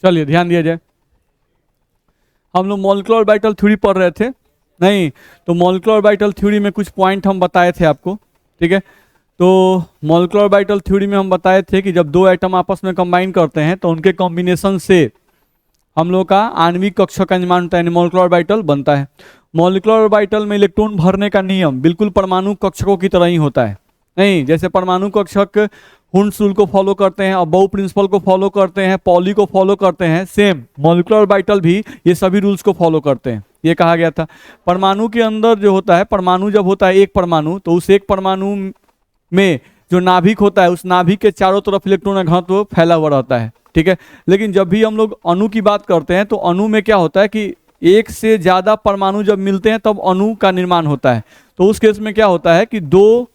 चलिए ध्यान दिया जाए, हम लोग मॉलिक्यूलर ऑर्बिटल थ्योरी पढ़ रहे थे नहीं, तो मॉलिक्यूलर ऑर्बिटल थ्योरी में कुछ पॉइंट हम बताए थे आपको, ठीक है। तो मॉलिक्यूलर ऑर्बिटल थ्योरी में हम बताए थे कि जब दो एटम आपस में कंबाइन करते हैं तो उनके कॉम्बिनेशन से हम लोग का आणविक कक्षक का निर्माण होता है, मॉलिक्यूलर ऑर्बिटल बनता है। मॉलिक्यूलर ऑर्बिटल में इलेक्ट्रॉन भरने का नियम बिल्कुल परमाणु कक्षकों की तरह ही होता है, नहीं जैसे परमाणु कक्षक हुंड्स रूल को फॉलो करते हैं और बाउ प्रिंसिपल को फॉलो करते हैं, पॉली को फॉलो करते हैं, सेम मॉलिक्यूलर ऑर्बिटल भी ये सभी रूल्स को फॉलो करते हैं। ये कहा गया था परमाणु के अंदर जो होता है, परमाणु जब होता है एक परमाणु, तो उस एक परमाणु में जो नाभिक होता है उस नाभिक के चारों तरफ इलेक्ट्रॉन का घनत्व फैला हुआ रहता है, ठीक है। लेकिन जब भी हम लोग अणु की बात करते हैं तो अणु में क्या होता है कि एक से ज्यादा परमाणु जब मिलते हैं तब अणु का निर्माण होता है। तो उस केस में क्या होता है कि दो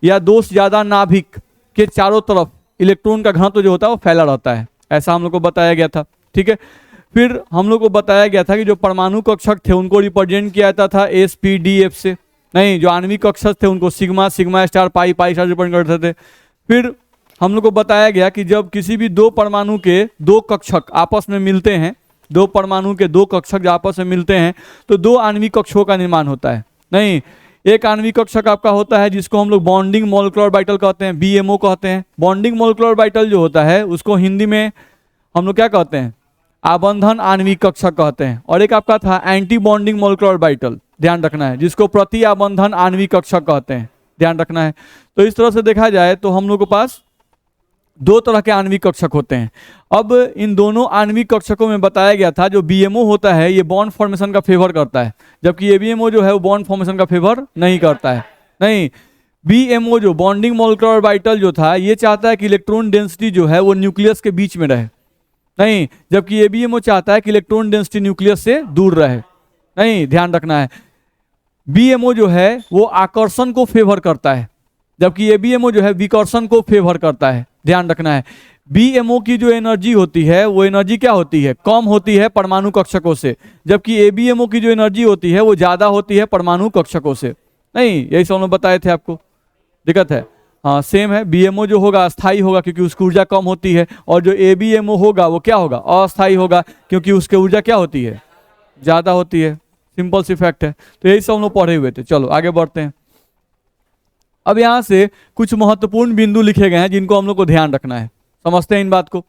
या दो से ज्यादा नाभिक के चारों तरफ इलेक्ट्रॉन का घनत्व जो होता है वो फैला रहता है, ऐसा हम लोग को बताया गया था, ठीक है। फिर हम लोग को बताया गया था कि जो परमाणु कक्षक थे उनको रिप्रेजेंट किया जाता था SPDF से, नहीं जो आणविक कक्षक थे उनको सिग्मा, सिग्मा स्टार, पाई, पाई स्टार रिप्रेजेंट करते थे। फिर हम लोग को बताया गया कि जब किसी भी दो परमाणु के दो कक्षक आपस में मिलते हैं, दो परमाणु के दो कक्षक जो आपस में मिलते हैं तो दो आणविक कक्षकों का निर्माण होता है, नहीं एक आणविक कक्षक आपका होता है जिसको हम लोग बॉन्डिंग मॉलिक्यूलर ऑर्बिटल कहते हैं, BMO कहते हैं। बॉन्डिंग मॉलिक्यूलर ऑर्बिटल जो होता है उसको हिंदी में हम लोग क्या कहते हैं, आबंधन आणविक कक्षक कहते हैं। और एक आपका था एंटी बॉन्डिंग मॉलिक्यूलर ऑर्बिटल, ध्यान रखना है, जिसको प्रति आबंधन आणविक कक्षक कहते हैं, ध्यान रखना है। तो इस तरह से देखा जाए तो हम लोग के पास दो तरह के आणविक कक्षक होते हैं। अब इन दोनों आणविक कक्षकों में बताया गया था जो BMO होता है ये बॉन्ड फॉर्मेशन का फेवर करता है, जबकि ABMO जो है वो बॉन्ड फॉर्मेशन का फेवर नहीं करता है, नहीं BMO जो बॉन्डिंग मॉलिक्यूलर ऑर्बिटल जो था ये चाहता है कि इलेक्ट्रॉन डेंसिटी जो है वो न्यूक्लियस के बीच में रहे, नहीं जबकि ABMO चाहता है कि इलेक्ट्रॉन डेंसिटी न्यूक्लियस से दूर रहे, नहीं ध्यान रखना है। BMO जो है वो आकर्षण को फेवर करता है, जबकि ABMO जो है विकर्षण को फेवर करता है, ध्यान रखना है। BMO की जो एनर्जी होती है वो एनर्जी क्या होती है, कम होती है परमाणु कक्षकों से, जबकि ABMO की जो एनर्जी होती है वो ज्यादा होती है परमाणु कक्षकों से, नहीं यही सब हम बताए थे आपको, दिक्कत है। हाँ सेम है, BMO जो होगा अस्थाई होगा क्योंकि उसकी ऊर्जा कम होती है, और जो ABMO होगा वो क्या होगा, अस्थाई होगा क्योंकि उसकी ऊर्जा क्या होती है, ज्यादा होती है, सिंपल सी फैक्ट है। तो यही सब हम लोग पढ़े हुए थे। चलो आगे बढ़ते हैं। अब यहां से कुछ महत्वपूर्ण बिंदु लिखे गए हैं जिनको हम लोग को ध्यान रखना है, समझते हैं इन बात को।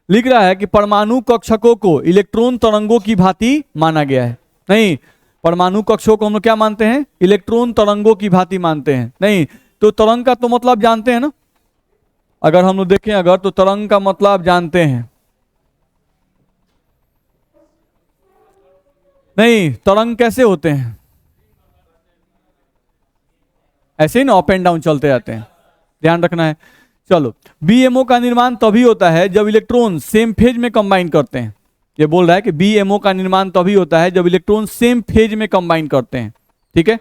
लिख रहा है कि परमाणु कक्षकों को इलेक्ट्रॉन तरंगों की भांति माना गया है, नहीं परमाणु कक्षकों को हम लोग क्या मानते हैं, इलेक्ट्रॉन तरंगों की भांति मानते हैं, नहीं तो तरंग का तो मतलब जानते हैं ना, अगर हम लोग देखें अगर तो तरंग का मतलब जानते हैं, नहीं तरंग कैसे होते हैं, ऐसे ही ना अप एंड डाउन चलते जाते हैं, ध्यान रखना है। चलो BMO का निर्माण तभी होता है जब इलेक्ट्रॉन सेम फेज में कंबाइन करते हैं, ये बोल रहा है कि BMO का निर्माण तभी होता है जब इलेक्ट्रॉन सेम फेज में कंबाइन करते हैं, ठीक है।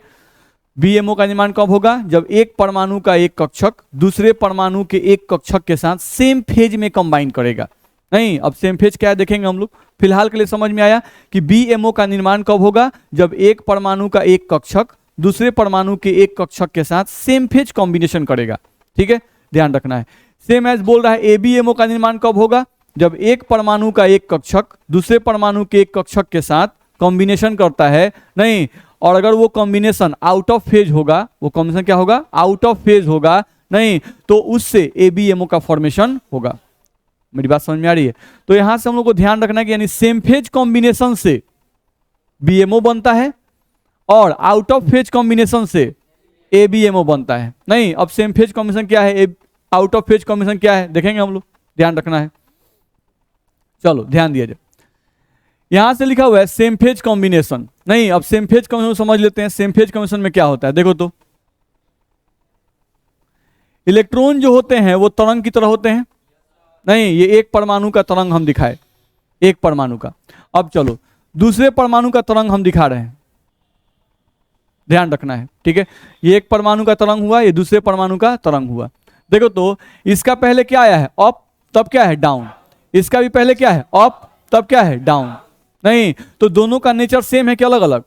BMO का निर्माण कब होगा, जब एक परमाणु का एक कक्षक दूसरे परमाणु के एक कक्षक के साथ सेम फेज में कंबाइन करेगा, नहीं अब सेम फेज क्या है देखेंगे हम लोग, फिलहाल के लिए समझ में आया कि BMO का निर्माण कब होगा, जब एक परमाणु का एक कक्षक दूसरे परमाणु के एक कक्षक के साथ सेम फेज कॉम्बिनेशन करेगा, ठीक है ध्यान रखना है। सेम एज बोल रहा है ABMO का निर्माण कब होगा, जब एक परमाणु का एक कक्षक दूसरे परमाणु के एक कक्षक के साथ कॉम्बिनेशन करता है, नहीं और अगर वो कॉम्बिनेशन आउट ऑफ फेज होगा, वो कॉम्बिनेशन क्या होगा, आउट ऑफ फेज होगा, नहीं तो उससे ABMO का फॉर्मेशन होगा। मेरी बात समझ में आ रही है। तो यहां से हम लोग को ध्यान रखना है कि यानी सेम फेज कॉम्बिनेशन से BMO बनता है और आउट ऑफ फेज कॉम्बिनेशन से ABMO बनता है, नहीं अब सेम फेज कॉम्बिनेशन क्या है, आउट ऑफ फेज कॉम्बिनेशन क्या है देखेंगे हम लोग, ध्यान रखना है। चलो ध्यान दिया जाए, यहां से लिखा हुआ है सेम फेज कॉम्बिनेशन, नहीं अब सेम फेज कॉम्बिनेशन समझ लेते हैं। सेम फेज कॉम्बिनेशन में क्या होता है देखो तो, इलेक्ट्रॉन जो होते हैं वो तरंग की तरह होते हैं, नहीं ये एक परमाणु का तरंग हम दिखाए, एक परमाणु का। अब चलो दूसरे परमाणु का तरंग हम दिखा रहे हैं, ध्यान रखना है, ठीक है। ये एक परमाणु का तरंग हुआ, ये दूसरे परमाणु का तरंग हुआ। देखो तो इसका पहले क्या आया है, अप, तब क्या है डाउन, इसका भी पहले क्या है अप, तब क्या है डाउन, नहीं तो दोनों का नेचर सेम है कि अलग अलग,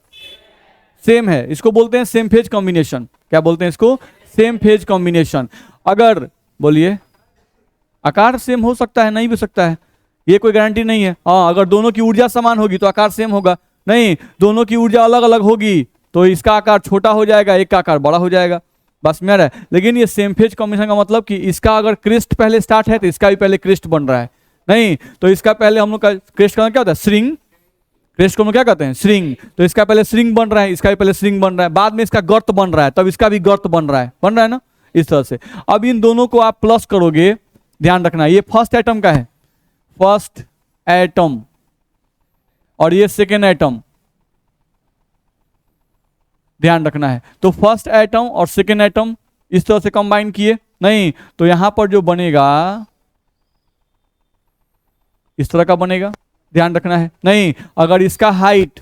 सेम है, इसको बोलते हैं सेम फेज कॉम्बिनेशन। क्या बोलते हैं इसको, सेम फेज कॉम्बिनेशन। अगर बोलिए आकार सेम हो सकता है, नहीं भी सकता है, ये कोई गारंटी नहीं है। हाँ, अगर दोनों की ऊर्जा समान होगी तो आकार सेम होगा, नहीं दोनों की ऊर्जा अलग अलग होगी तो इसका आकार छोटा हो जाएगा, एक का आकार बड़ा हो जाएगा। बस मेरा है। लेकिन ये सेम फेज कॉम्बिनेशन का मतलब कि इसका अगर क्रिस्ट पहले स्टार्ट है तो इसका भी पहले क्रिस्ट बन रहा है, नहीं तो इसका पहले हम लोग का क्रिस्ट का क्या होता है, श्रिंग। क्रिस्ट को हम लोग क्या कहते हैं, श्रिंग। तो इसका पहले श्रिंग बन रहा है, इसका भी पहले श्रिंग बन रहा है, बाद में इसका गर्त बन रहा है, तब इसका भी गर्त बन रहा है ना, इस तरह से। अब इन दोनों को आप प्लस करोगे, ध्यान रखना ये फर्स्ट एटम का है, फर्स्ट एटम, और ये सेकेंड एटम, ध्यान रखना है। तो फर्स्ट एटम और सेकेंड एटम इस तरह से कंबाइन किए, नहीं तो यहां पर जो बनेगा इस तरह का बनेगा, ध्यान रखना है। नहीं अगर इसका हाइट,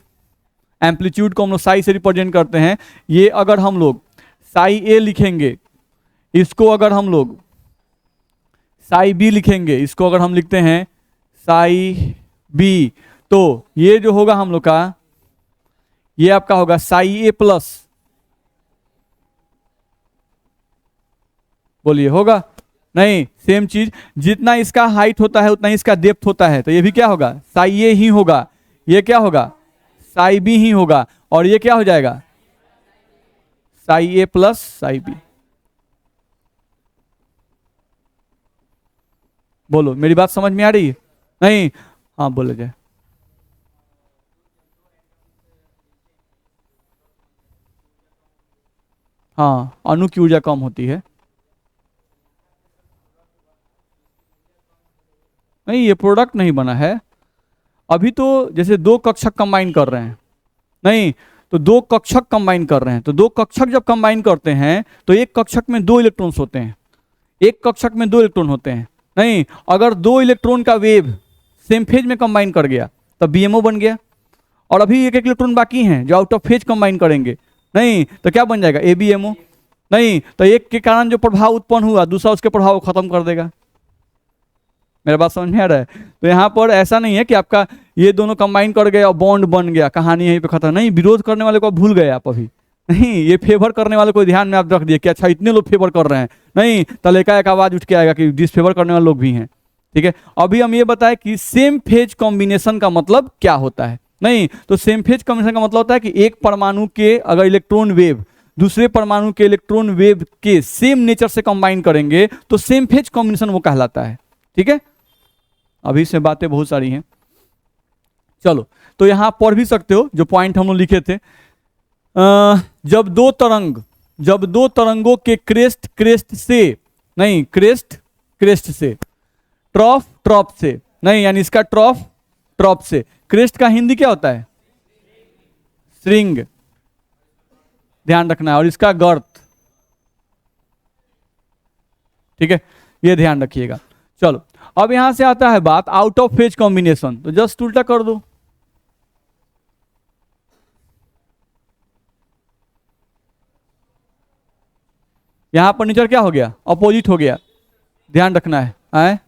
एम्पलीट्यूड को हम लोग साई से रिप्रेजेंट करते हैं, ये अगर हम लोग साई ए लिखेंगे, इसको अगर हम लोग साई बी लिखेंगे, इसको अगर हम लिखते हैं साई बी, तो ये जो होगा हम लोग का, ये आपका होगा साई ए प्लस, बोलिए होगा, नहीं सेम चीज, जितना इसका हाइट होता है उतना ही इसका डेप्थ होता है, तो ये भी क्या होगा, साई ए ही होगा, ये क्या होगा, साई बी ही होगा, और ये क्या हो जाएगा, साई ए प्लस साई बी। बोलो मेरी बात समझ में आ रही है, नहीं हाँ बोलो जाए। हाँ अणु की ऊर्जा कम होती है, नहीं ये प्रोडक्ट नहीं बना है अभी, तो जैसे दो कक्षक कंबाइन कर रहे हैं, नहीं तो दो कक्षक कंबाइन कर रहे हैं, तो दो कक्षक जब कंबाइन करते हैं तो एक कक्षक में दो इलेक्ट्रॉन्स होते हैं, एक कक्षक में दो इलेक्ट्रॉन होते हैं, नहीं अगर दो इलेक्ट्रॉन का वेव सेम फेज में कंबाइन कर गया तब बीएमओ बन गया, और अभी एक एक इलेक्ट्रॉन बाकी हैं जो आउट ऑफ फेज कंबाइन करेंगे, नहीं तो क्या बन जाएगा, एबीएमओ, नहीं तो एक के कारण जो प्रभाव उत्पन्न हुआ दूसरा उसके प्रभाव को खत्म कर देगा। मेरा बात समझ में आ रहा है। तो यहाँ पर ऐसा नहीं है कि आपका ये दोनों कंबाइन कर गए और बॉन्ड बन गया, कहानी यहीं पे खत्म, नहीं विरोध करने वाले को भूल गए आप अभी, नहीं ये फेवर करने वाले को ध्यान में आप रख दिए कि अच्छा इतने लोग फेवर कर रहे हैं, नहीं तलेका एक आवाज उठ के आएगा कि डिसफेवर करने वाले लोग भी हैं, ठीक है। अभी हम ये बताएं कि सेम फेज कॉम्बिनेशन का मतलब क्या होता है, नहीं तो सेम फेज कॉम्बिनेशन का मतलब होता है कि एक परमाणु के अगर इलेक्ट्रॉन वेव दूसरे परमाणु के इलेक्ट्रॉन वेव के सेम नेचर से कंबाइन करेंगे तो सेम फेज कॉम्बिनेशन वो कहलाता है, ठीक है। अभी से बातें बहुत सारी हैं, चलो तो यहां पढ़ भी सकते हो जो पॉइंट हम लोग लिखे थे। जब दो तरंगों के क्रेस्ट से, नहीं क्रेस्ट से, ट्रॉफ से, नहीं यानी इसका ट्रॉफ से, क्रेस्ट का हिंदी क्या होता है, श्रिंग, ध्यान रखना है, और इसका गर्त, ठीक है ये ध्यान रखिएगा। चलो अब यहां से आता है बात आउट ऑफ फेज कॉम्बिनेशन, तो जस्ट उल्टा कर दो, यहां पर नेचर क्या हो गया, अपोजिट हो गया, ध्यान रखना है, आए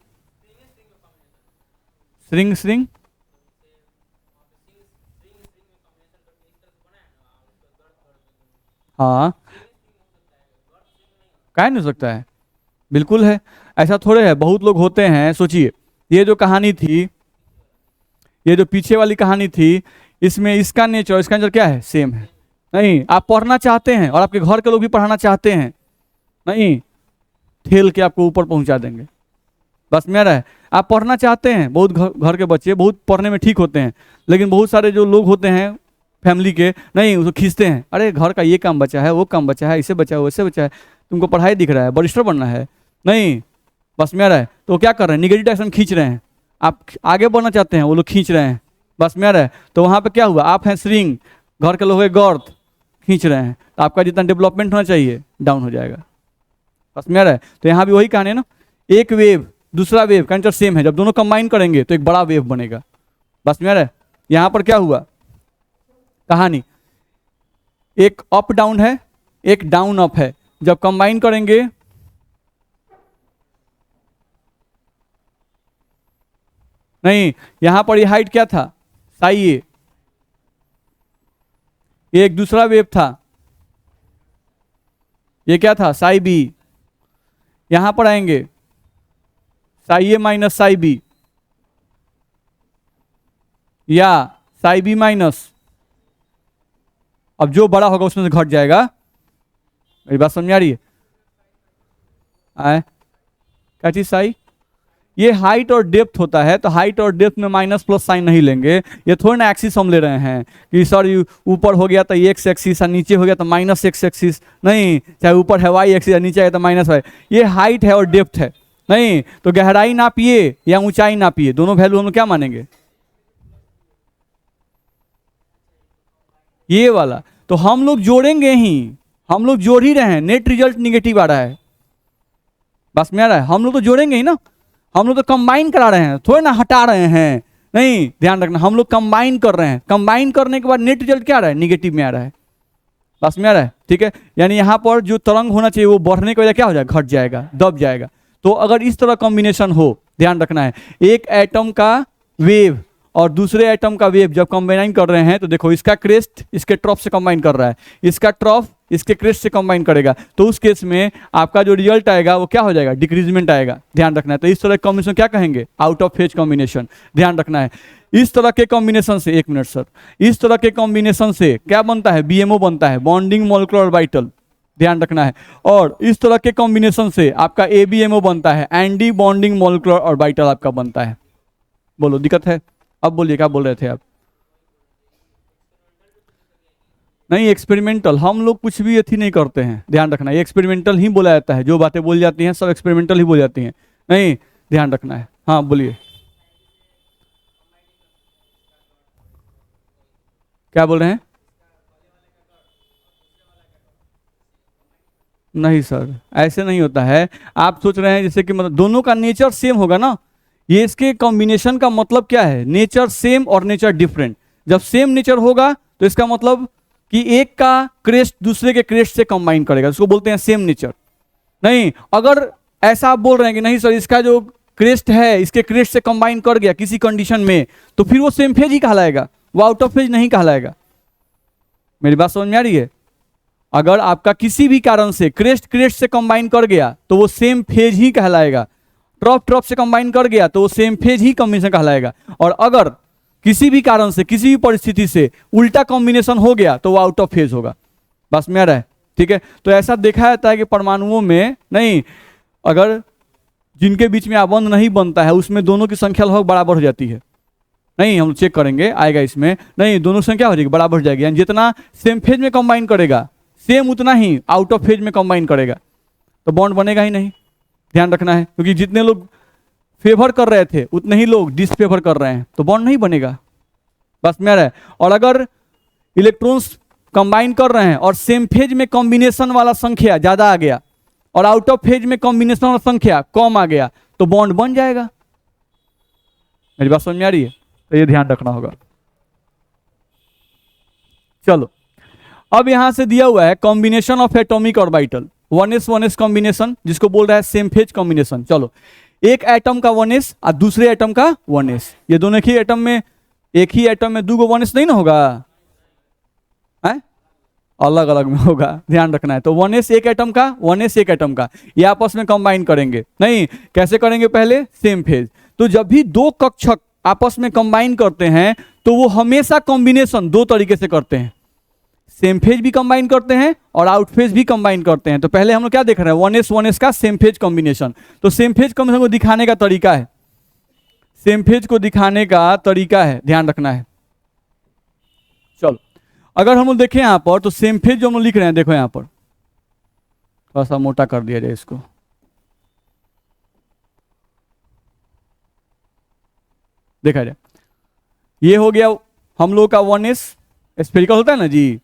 श्रिंग, हाँ क्या नहीं हो सकता है, बिल्कुल है, ऐसा थोड़े है, बहुत लोग होते हैं। सोचिए ये जो कहानी थी, ये जो पीछे वाली कहानी थी, इसमें इसका नेचर क्या है, सेम है, नहीं आप पढ़ना चाहते हैं और आपके घर के लोग भी पढ़ाना चाहते हैं, नहीं ठेल के आपको ऊपर पहुंचा देंगे, बस मेरा है, आप पढ़ना चाहते हैं, बहुत घर के बच्चे बहुत पढ़ने में ठीक होते हैं, लेकिन बहुत सारे जो लोग होते हैं फैमिली के, नहीं उसको खींचते हैं, अरे घर का ये काम बचा है, वो काम बचा है, इसे बचा है, वैसे बचा है, तुमको पढ़ाई दिख रहा है, बरिस्टर बनना है, नहीं बस मेरा है, तो क्या कर रहे हैं, निगेटिव डायरेक्शन खींच रहे हैं, आप आगे बढ़ना चाहते हैं वो लोग खींच रहे हैं, बस मेरा है। तो वहाँ पे क्या हुआ, आप हैं श्रिंग, घर के लोग गर्त खींच रहे हैं, तो आपका जितना डेवलपमेंट होना चाहिए डाउन हो जाएगा, बस मेरा है। तो यहाँ भी वही कहानी है ना, एक वेव दूसरा वेव का नेचर सेम है, जब दोनों कंबाइन करेंगे तो एक बड़ा वेव बनेगा, बस मेरा है। यहाँ पर क्या हुआ कहानी, एक अप डाउन है, एक डाउन अप है, जब कंबाइन करेंगे नहीं, यहां पर ये हाइट क्या था, साई ए, ये एक दूसरा वेव था, ये क्या था, साई बी, यहां पर आएंगे साई ए माइनस साई बी, या साई बी माइनस, अब जो बड़ा होगा उसमें से घट जाएगा। मेरी बात समझ आ रही है? क्या चीज साई? ये हाइट और डेप्थ होता है, तो हाइट और डेप्थ में माइनस प्लस साइन नहीं लेंगे। ये थोड़ी ना एक्सिस हम ले रहे हैं कि सर ऊपर हो गया तो एक्स एक्सिस और नीचे हो गया तो माइनस एक्स एक्सिस, नहीं। चाहे ऊपर है वाई एक्सिस और नीचे है तो माइनस वाई। ये हाइट है और डेप्थ है, नहीं। तो गहराई नापिए या ऊंचाई नापिए, दोनों वैल्यू हम लोग क्या मानेंगे? ये वाला तो हम लोग जोड़ेंगे ही, हम लोग जोड़ ही रहे हैं, नेट रिजल्ट निगेटिव आ रहा है। बस में आ रहा है, हम लोग तो जोड़ेंगे ही ना, हम लोग तो कंबाइन करा रहे हैं, थोड़े ना हटा रहे हैं। नहीं, ध्यान रखना, हम लोग कंबाइन कर रहे हैं, कंबाइन करने के बाद नेट रिजल्ट क्या आ रहा है? निगेटिव में आ रहा है। बस में आ रहा है, ठीक है। यानी यहाँ पर जो तरंग होना चाहिए वो बढ़ने की वजह क्या हो जाएगा? घट जाएगा, दब जाएगा। तो अगर इस तरह कॉम्बिनेशन हो, ध्यान रखना है, एक एटम का वेव और दूसरे एटम का वेव जब कंबाइन कर रहे हैं, तो देखो इसका क्रेस्ट इसके ट्रॉफ से कंबाइन कर रहा है, इसका ट्रॉफ इसके क्रेस्ट से कंबाइन करेगा, तो उस केस में आपका जो रिजल्ट आएगा वो क्या हो जाएगा? डिक्रीजमेंट आएगा। ध्यान रखना है। तो इस तरह के कॉम्बिनेशन क्या कहेंगे? Out of phase combination. ध्यान रखना है। इस तरह के कॉम्बिनेशन से, एक मिनट सर, इस तरह के कॉम्बिनेशन से क्या बनता है? बीएमओ बनता है, बॉन्डिंग मॉलिक्यूलर ऑर्बिटल। ध्यान रखना है। और इस तरह के कॉम्बिनेशन से आपका एबीएमओ बनता है, एंटी बॉन्डिंग मॉलिक्यूलर ऑर्बिटल आपका बनता है। बोलो दिक्कत है? अब बोलिए क्या बोल रहे थे आप? नहीं, एक्सपेरिमेंटल हम लोग कुछ भी अथी नहीं करते हैं। ध्यान रखना, ये एक्सपेरिमेंटल ही बोला जाता है, जो बातें बोली जाती हैं सब एक्सपेरिमेंटल ही बोली जाती हैं। नहीं, ध्यान रखना है। हाँ बोलिए, क्या बोल रहे हैं? नहीं सर, ऐसे नहीं होता है। आप सोच रहे हैं जैसे कि मतलब दोनों का नेचर सेम होगा ना, ये इसके कॉम्बिनेशन का मतलब क्या है? नेचर सेम और नेचर डिफरेंट। जब सेम नेचर होगा तो इसका मतलब कि एक का क्रेस्ट दूसरे के क्रेस्ट से कंबाइन करेगा, उसको बोलते हैं सेम नेचर। नहीं, अगर ऐसा आप बोल रहे हैं कि नहीं सर इसका जो क्रेस्ट है इसके क्रेस्ट से कंबाइन कर गया किसी कंडीशन में, तो फिर वो सेम फेज ही कहलाएगा, वो आउट ऑफ फेज नहीं कहलाएगा। मेरी बात समझ में आ रही है? अगर आपका किसी भी कारण से क्रेस्ट क्रेस्ट से कंबाइन कर गया तो वो सेम फेज ही कहलाएगा, ट्रॉप ट्रॉप से कंबाइन कर गया तो वो सेम फेज ही कॉम्बिनेशन कहलाएगा। और अगर किसी भी कारण से किसी भी परिस्थिति से उल्टा कॉम्बिनेशन हो गया तो वो आउट ऑफ फेज होगा। बस में आ रहा है, ठीक है। तो ऐसा देखा जाता है कि परमाणुओं में, नहीं, अगर जिनके बीच में आबंध नहीं बनता है उसमें दोनों की संख्या लगभग बराबर हो जाती है। नहीं, हम चेक करेंगे आएगा इसमें, नहीं दोनों संख्या हो जाएगी, बराबर हो जाएगी। यानी जितना सेम फेज में कंबाइन करेगा सेम उतना ही आउट ऑफ फेज में कंबाइन करेगा, तो बॉन्ड बनेगा ही नहीं। ध्यान रखना है, क्योंकि जितने लोग फेवर कर रहे थे उतने ही लोग डिसफेवर कर रहे हैं, तो बॉन्ड नहीं बनेगा। बस में आ रहा है। और अगर इलेक्ट्रॉन्स कंबाइन कर रहे हैं और सेम फेज में कॉम्बिनेशन वाला संख्या ज्यादा आ गया और आउट ऑफ फेज में कॉम्बिनेशन वाला संख्या कम आ गया, तो बॉन्ड बन जाएगा। मेरी बात समझ में आ रही है? तो ये ध्यान रखना होगा। चलो, अब यहां से दिया हुआ है combination of atomic orbital, 1s combination, जिसको बोल रहा है सेम फेज कॉम्बिनेशन। चलो, एक एटम का 1s और दूसरे एटम का 1s, ये दोनों ही एटम में, एक ही एटम में 2 1s नहीं ना होगा, है? अलग अलग में होगा। ध्यान रखना है। तो 1s एक एटम का, 1s एक एटम का, ये आपस में कंबाइन करेंगे। नहीं, कैसे करेंगे? पहले सेम फेज। तो जब भी दो कक्षक आपस में कंबाइन करते हैं तो वो हमेशा कॉम्बिनेशन दो तरीके से करते हैं, सेम फेज भी कंबाइन करते हैं और आउट फेज भी कंबाइन करते हैं। तो पहले हम लोग क्या देख रहे हैं? 1s का सेम फेज कॉम्बिनेशन। तो सेम फेज कॉम्बिनेशन को दिखाने का तरीका है, सेम फेज को दिखाने का तरीका है, ध्यान रखना है। चलो, अगर हम लोग देखें यहां पर, तो सेम फेज जो हम लोग लिख रहे हैं, देखो यहां पर थोड़ा सा मोटा कर दिया जाए इसको, देखा जाए। ये हो गया हम लोग का 1s, स्फेरिकल होता है ना जी,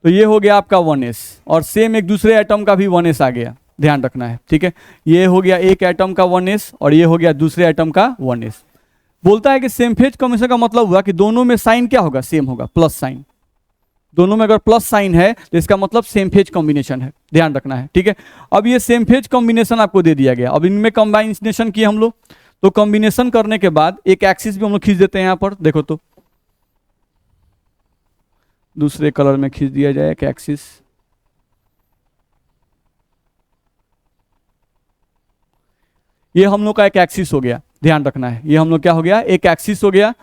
तो ये हो गया आपका 1s, और सेम एक दूसरे एटम का भी 1s आ गया, ध्यान रखना है, ठीक है। ये हो गया एक एटम का 1s और ये हो गया दूसरे एटम का 1s। बोलता है कि सेम फेज कॉम्बिनेशन का मतलब हुआ कि दोनों में साइन क्या होगा? सेम होगा, प्लस साइन। दोनों में अगर प्लस साइन है तो इसका मतलब सेम फेज कॉम्बिनेशन है, ध्यान रखना है, ठीक है। अब ये सेम फेज कॉम्बिनेशन आपको दे दिया गया। अब इनमें कॉम्बिनेशन किए हम लोग, तो कॉम्बिनेशन करने के बाद एक एक्सिस भी हम लोग खींच देते हैं यहां पर, देखो तो दूसरे कलर में खींच दिया जाए एक एक्सिस। ये हम लोग का एक एक्सिस हो गया, ध्यान रखना है। ये हम लोग क्या हो गया? एक एक्सिस हो गया,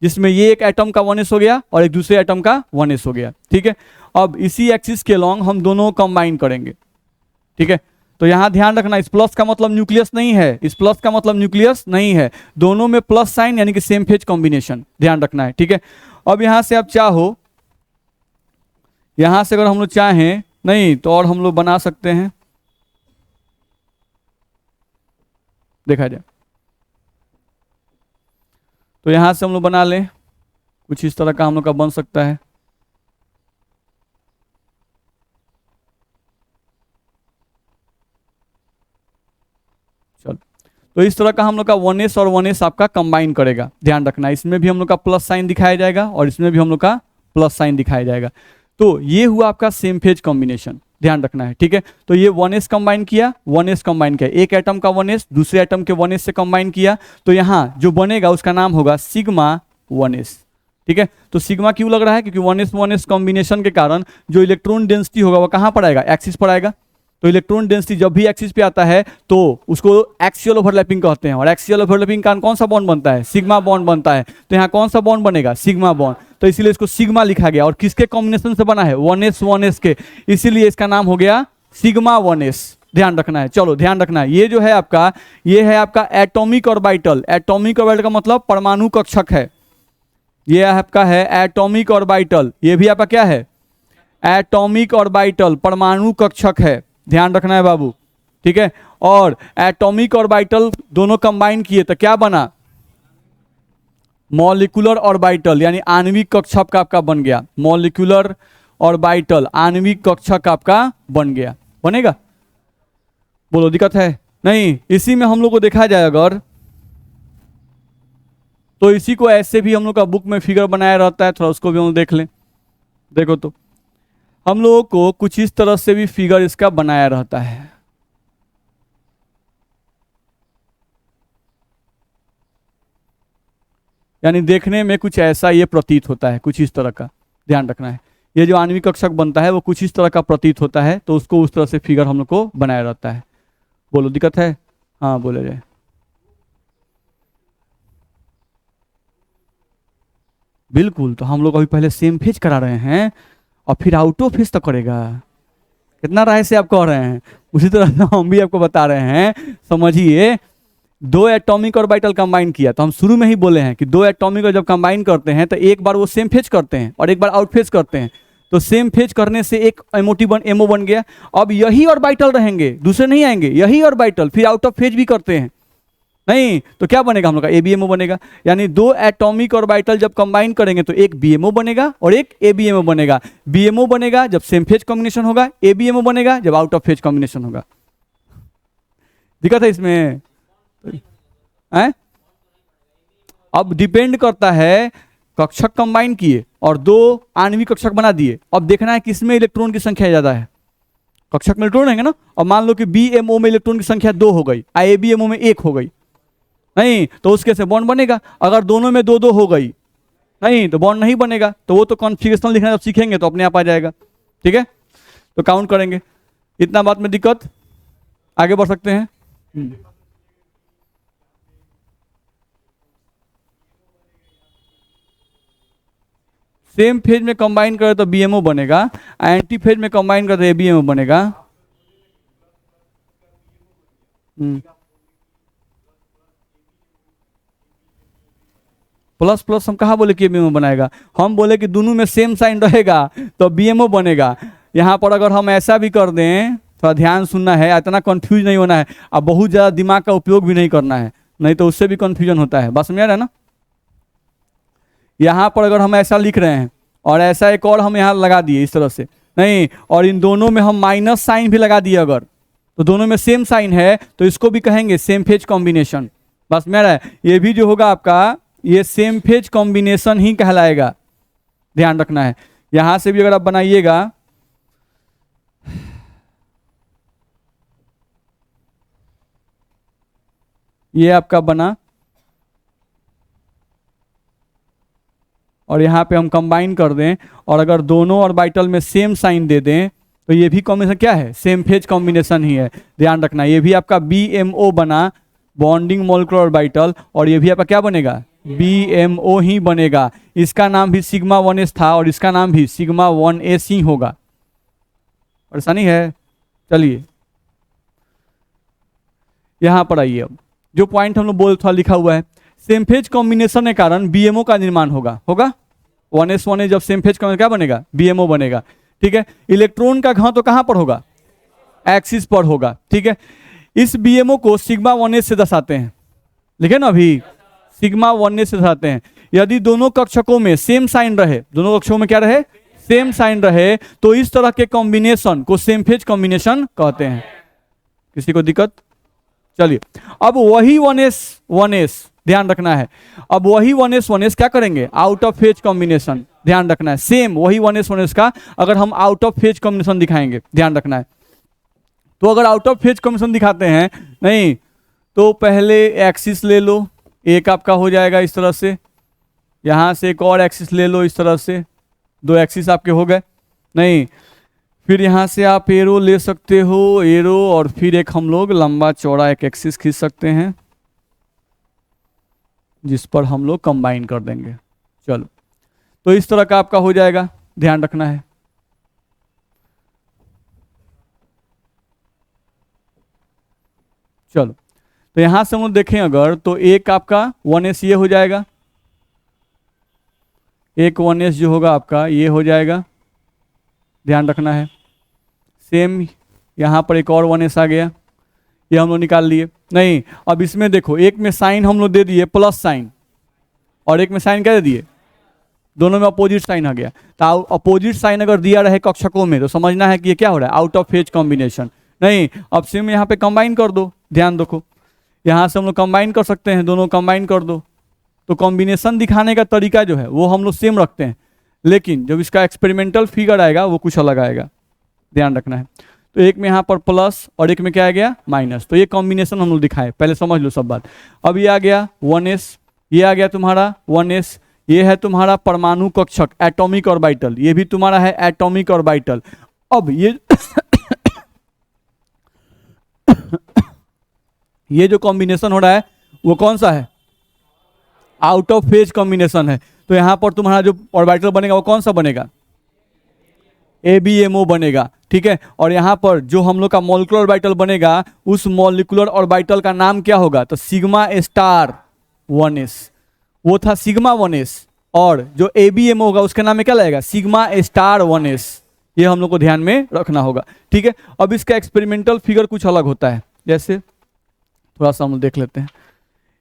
जिसमें ये एक एटम का 1s हो गया और एक दूसरे एटम का 1s हो गया। ठीक है, अब इसी एक्सिस के लॉन्ग हम दोनों कंबाइन करेंगे। ठीक है, तो यहां ध्यान रखना, इस प्लस का मतलब न्यूक्लियस नहीं है, इस प्लस का मतलब न्यूक्लियस नहीं है, दोनों में प्लस साइन यानी कि सेम फेज कॉम्बिनेशन, ध्यान रखना है। ठीक है, अब यहां से आप चाहो, यहां से अगर हम लोग चाहें नहीं तो और हम लोग बना सकते हैं, देखा जाए तो यहां से हम लोग बना लें, कुछ इस तरह का हम लोग का बन सकता है। चलो, तो इस तरह का हम लोग का 1s और 1s आपका कंबाइन करेगा, ध्यान रखना, इसमें भी हम लोग का प्लस साइन दिखाया जाएगा और इसमें भी हम लोग का प्लस साइन दिखाया जाएगा। तो ये हुआ आपका सेम फेज कॉम्बिनेशन, ध्यान रखना है। ठीक है, तो ये 1s कंबाइन किया, 1s कंबाइन किया, एक एटम का 1s दूसरे एटम के 1s से कंबाइन किया, तो यहाँ जो बनेगा उसका नाम होगा सिग्मा 1s। ठीक है, तो सिग्मा क्यों लग रहा है, क्योंकि 1s 1s कॉम्बिनेशन के कारण जो इलेक्ट्रॉन डेंसिटी होगा वो कहाँ पर आएगा, एक्सिस पर आएगा। तो इलेक्ट्रॉन डेंसिटी जब भी एक्सिस पे आता है तो उसको एक्सियल ओवरलैपिंग कहते हैं, और एक्सियल ओवरलैपिंग कारण कौन सा बॉन्ड बनता है, सिग्मा बॉन्ड बनता है। तो यहाँ कौन सा बॉन्ड बनेगा, सिग्मा बॉन्ड, तो इसीलिए इसको सिग्मा लिखा गया। और किसके कॉम्बिनेशन से बना है, 1s 1s के, इसीलिए इसका नाम हो गया सिग्मा 1s, ध्यान रखना है। चलो ध्यान रखना है, ये जो है आपका, ये है आपका एटॉमिक ऑर्बिटल। एटॉमिक ऑर्बिटल का मतलब परमाणु कक्षक है, ये आपका है एटॉमिक ऑर्बिटल, ये भी आपका क्या है, एटॉमिक ऑर्बिटल, परमाणु कक्षक है, ध्यान रखना है बाबू। ठीक है, और एटॉमिक ऑर्बिटल दोनों कंबाइन किए तो क्या बना, मॉलिक्यूलर ऑर्बिटल, यानी आणविक कक्षक आपका बन गया, मॉलिक्यूलर ऑर्बिटल आणविक कक्षक आपका बन गया, बनेगा, बोलो दिक्कत है नहीं। इसी में हम लोग को देखा जाए अगर, तो इसी को ऐसे भी हम लोग का बुक में फिगर बनाया रहता है, थोड़ा उसको भी हम देख लें। देखो तो हम लोगों को कुछ इस तरह से भी फिगर इसका बनाया रहता है, यानी देखने में कुछ ऐसा ये प्रतीत होता है, कुछ इस तरह का, ध्यान रखना है। ये जो आणविक कक्षक बनता है वो कुछ इस तरह का प्रतीत होता है, तो उसको उस तरह से फिगर हम लोग को बनाया रहता है। बोलो दिक्कत है, हाँ बोले जाए। बिल्कुल, तो हम लोग अभी पहले सेम फेज करा रहे हैं और फिर आउट ऑफ फेज तक करेगा, कितना राय से आप कह रहे हैं, उसी तरह से हम भी आपको बता रहे हैं। समझिए, दो एटॉमिक ऑर्बिटल कंबाइन किया, तो हम शुरू में ही बोले हैं कि दो एटॉमिक जब कंबाइन करते हैं तो एक बार वो सेम फेज करते हैं और एक बार आउट फेज करते हैं। तो सेम फेज करने से एक एमओ बन गया, अब यही ऑर्बिटल रहेंगे, दूसरे नहीं आएंगे, यही ऑर्बिटल फिर आउट ऑफ फेज भी करते हैं, नहीं तो क्या बनेगा हम लोग का, एबीएमओ बनेगा। यानी दो एटॉमिक ऑर्बिटल जब कंबाइन करेंगे तो एक बीएमओ बनेगा और एक एबीएमओ बनेगा। बीएमओ बनेगा जब सेम फेज कॉम्बिनेशन होगा, एबीएमओ बनेगा जब आउट ऑफ फेज कॉम्बिनेशन होगा। दिक्कत है इसमें है? अब डिपेंड करता है, कक्षक कंबाइन किए और दो आणविक कक्षक बना दिए, अब देखना है किसमें इलेक्ट्रॉन की संख्या ज्यादा है। कक्षक में इलेक्ट्रॉन रहेंगे ना, और मान लो कि बीएमओ में इलेक्ट्रॉन की संख्या 2 हो गई, एबीएमओ में 1 हो गई, नहीं तो उसके से बॉन्ड बनेगा। अगर दोनों में 2-2 हो गई, नहीं तो बॉन्ड नहीं बनेगा। तो वो तो कॉन्फ़िगरेशन लिखना जब सीखेंगे तो अपने आप आ जाएगा। ठीक है, तो काउंट करेंगे, इतना बात में दिक्कत, आगे बढ़ सकते हैं। सेम फेज में कंबाइन करे तो बीएमओ बनेगा, एंटी फेज में कंबाइन करे तो एबीएमओ बनेगा। प्लस प्लस हम कहा बोले कि एबीएमओ बनाएगा, हम बोले कि दोनों में सेम साइन रहेगा तो बीएमओ बनेगा। यहाँ पर अगर हम ऐसा भी कर दें, थोड़ा ध्यान सुनना है, इतना कंफ्यूज नहीं होना है, अब बहुत ज़्यादा दिमाग का उपयोग भी नहीं करना है, नहीं तो उससे भी कंफ्यूजन होता है। बस समझ रहे हैं ना, यहाँ पर अगर हम ऐसा लिख रहे हैं और ऐसा एक और हम यहाँ लगा दिए इस तरह से, नहीं, और इन दोनों में हम माइनस साइन भी लगा दिए अगर, तो दोनों में सेम साइन है तो इसको भी कहेंगे सेम फेज कॉम्बिनेशन। बस मेरा ये भी जो होगा आपका, ये सेम फेज कॉम्बिनेशन ही कहलाएगा, ध्यान रखना है। यहां से भी अगर आप बनाइएगा, ये आपका बना, और यहाँ पे हम कंबाइन कर दें और अगर दोनों ऑर्बिटल में सेम साइन दे दें तो ये भी कॉम्बिनेशन क्या है, सेम फेज कॉम्बिनेशन ही है, ध्यान रखना। ये भी आपका बीएमओ बना, बॉन्डिंग मॉलिक्यूलर ऑर्बिटल, और ये भी आपका क्या बनेगा, BMO ही बनेगा। इसका नाम भी सिग्मा 1s था और इसका नाम भी सिग्मा 1s ही होगा। परेशानी है? चलिए यहां पर आइए। अब जो पॉइंट हम लोग बोल था लिखा हुआ है, सेम फेज कॉम्बिनेशन के कारण BMO का निर्माण होगा। 1s जब सेम फेज क्या बनेगा? BMO बनेगा। ठीक है, इलेक्ट्रॉन का घनत्व कहां पर होगा? एक्सिस पर होगा। ठीक है, इस BMO को सिग्मा 1s से दर्शाते हैं। लिखे ना अभी, सिग्मा 1s से दर्शाते हैं। यदि दोनों कक्षकों में सेम साइन रहे, दोनों कक्षकों में क्या रहे? सेम साइन रहे, तो इस तरह के कॉम्बिनेशन को सेम फेज कॉम्बिनेशन कहते हैं। किसी को दिक्कत? चलिए, अब वही 1s ध्यान रखना है। अब वही 1s क्या करेंगे? Out of phase combination. ध्यान रखना है, सेम वही 1s का अगर हम आउट ऑफ फेज कॉम्बिनेशन दिखाएंगे, ध्यान रखना है। तो अगर आउट ऑफ फेज कॉम्बिनेशन दिखाते हैं, नहीं तो पहले एक्सिस ले लो, एक आपका हो जाएगा इस तरह से, यहां से एक और एक्सिस ले लो इस तरह से, 2 एक्सिस आपके हो गए। नहीं, फिर यहां से आप एरो ले सकते हो, एरो, और फिर एक हम लोग लंबा चौड़ा एक एक्सिस खींच सकते हैं जिस पर हम लोग कंबाइन कर देंगे। चलो, तो इस तरह का आपका हो जाएगा, ध्यान रखना है। चलो, तो यहां से हम लोग देखें अगर, तो एक आपका 1s ये हो जाएगा, एक 1s जो होगा आपका ये हो जाएगा, ध्यान रखना है। सेम यहां पर एक और 1s आ गया, ये हम लोग निकाल लिए। नहीं, अब इसमें देखो, एक में साइन हम लोग दे दिए प्लस साइन, और एक में साइन क्या दे दिए? दोनों में अपोजिट साइन आ गया। तो अपोजिट साइन अगर दिया रहे कक्षकों में, तो समझना है कि ये क्या हो रहा है? Out of phase combination. नहीं, अब सेम यहाँ पे कंबाइन कर दो, ध्यान रखो, यहाँ से हम लोग कंबाइन कर सकते हैं, दोनों कंबाइन कर दो। तो कॉम्बिनेशन दिखाने का तरीका जो है वो हम लोग सेम रखते हैं, लेकिन जब इसका एक्सपेरिमेंटल फिगर आएगा वो कुछ अलग आएगा, ध्यान रखना है। तो एक में यहाँ पर प्लस और एक में क्या आ गया? माइनस। तो ये कॉम्बिनेशन हम लोग दिखाए, पहले समझ लो सब बात। अब ये आ गया 1s, ये आ गया तुम्हारा 1s, ये है तुम्हारा परमाणु कक्षक एटॉमिक ऑर्बिटल, ये भी तुम्हारा है एटॉमिक ऑर्बिटल। अब ये ये जो कॉम्बिनेशन हो रहा है वो कौन सा है? आउट ऑफ फेज कॉम्बिनेशन है। तो यहां पर तुम्हारा जो ऑर्बिटल बनेगा वो कौन सा बनेगा? ABMO बनेगा। ठीक है, और यहां पर जो हम लोग का मॉलिक्यूलर ऑर्बिटल बनेगा, उस मॉलिक्यूलर ऑर्बिटल का नाम क्या होगा? तो सिग्मा स्टार 1s, वो था सिग्मा 1s, और जो ABMO होगा उसके नाम में क्या लगेगा? Sigma star 1s। ये हम लोग को ध्यान में रखना होगा। ठीक है, अब इसका एक्सपेरिमेंटल फिगर कुछ अलग होता है, जैसे थोड़ा सा हम लोग देख लेते हैं।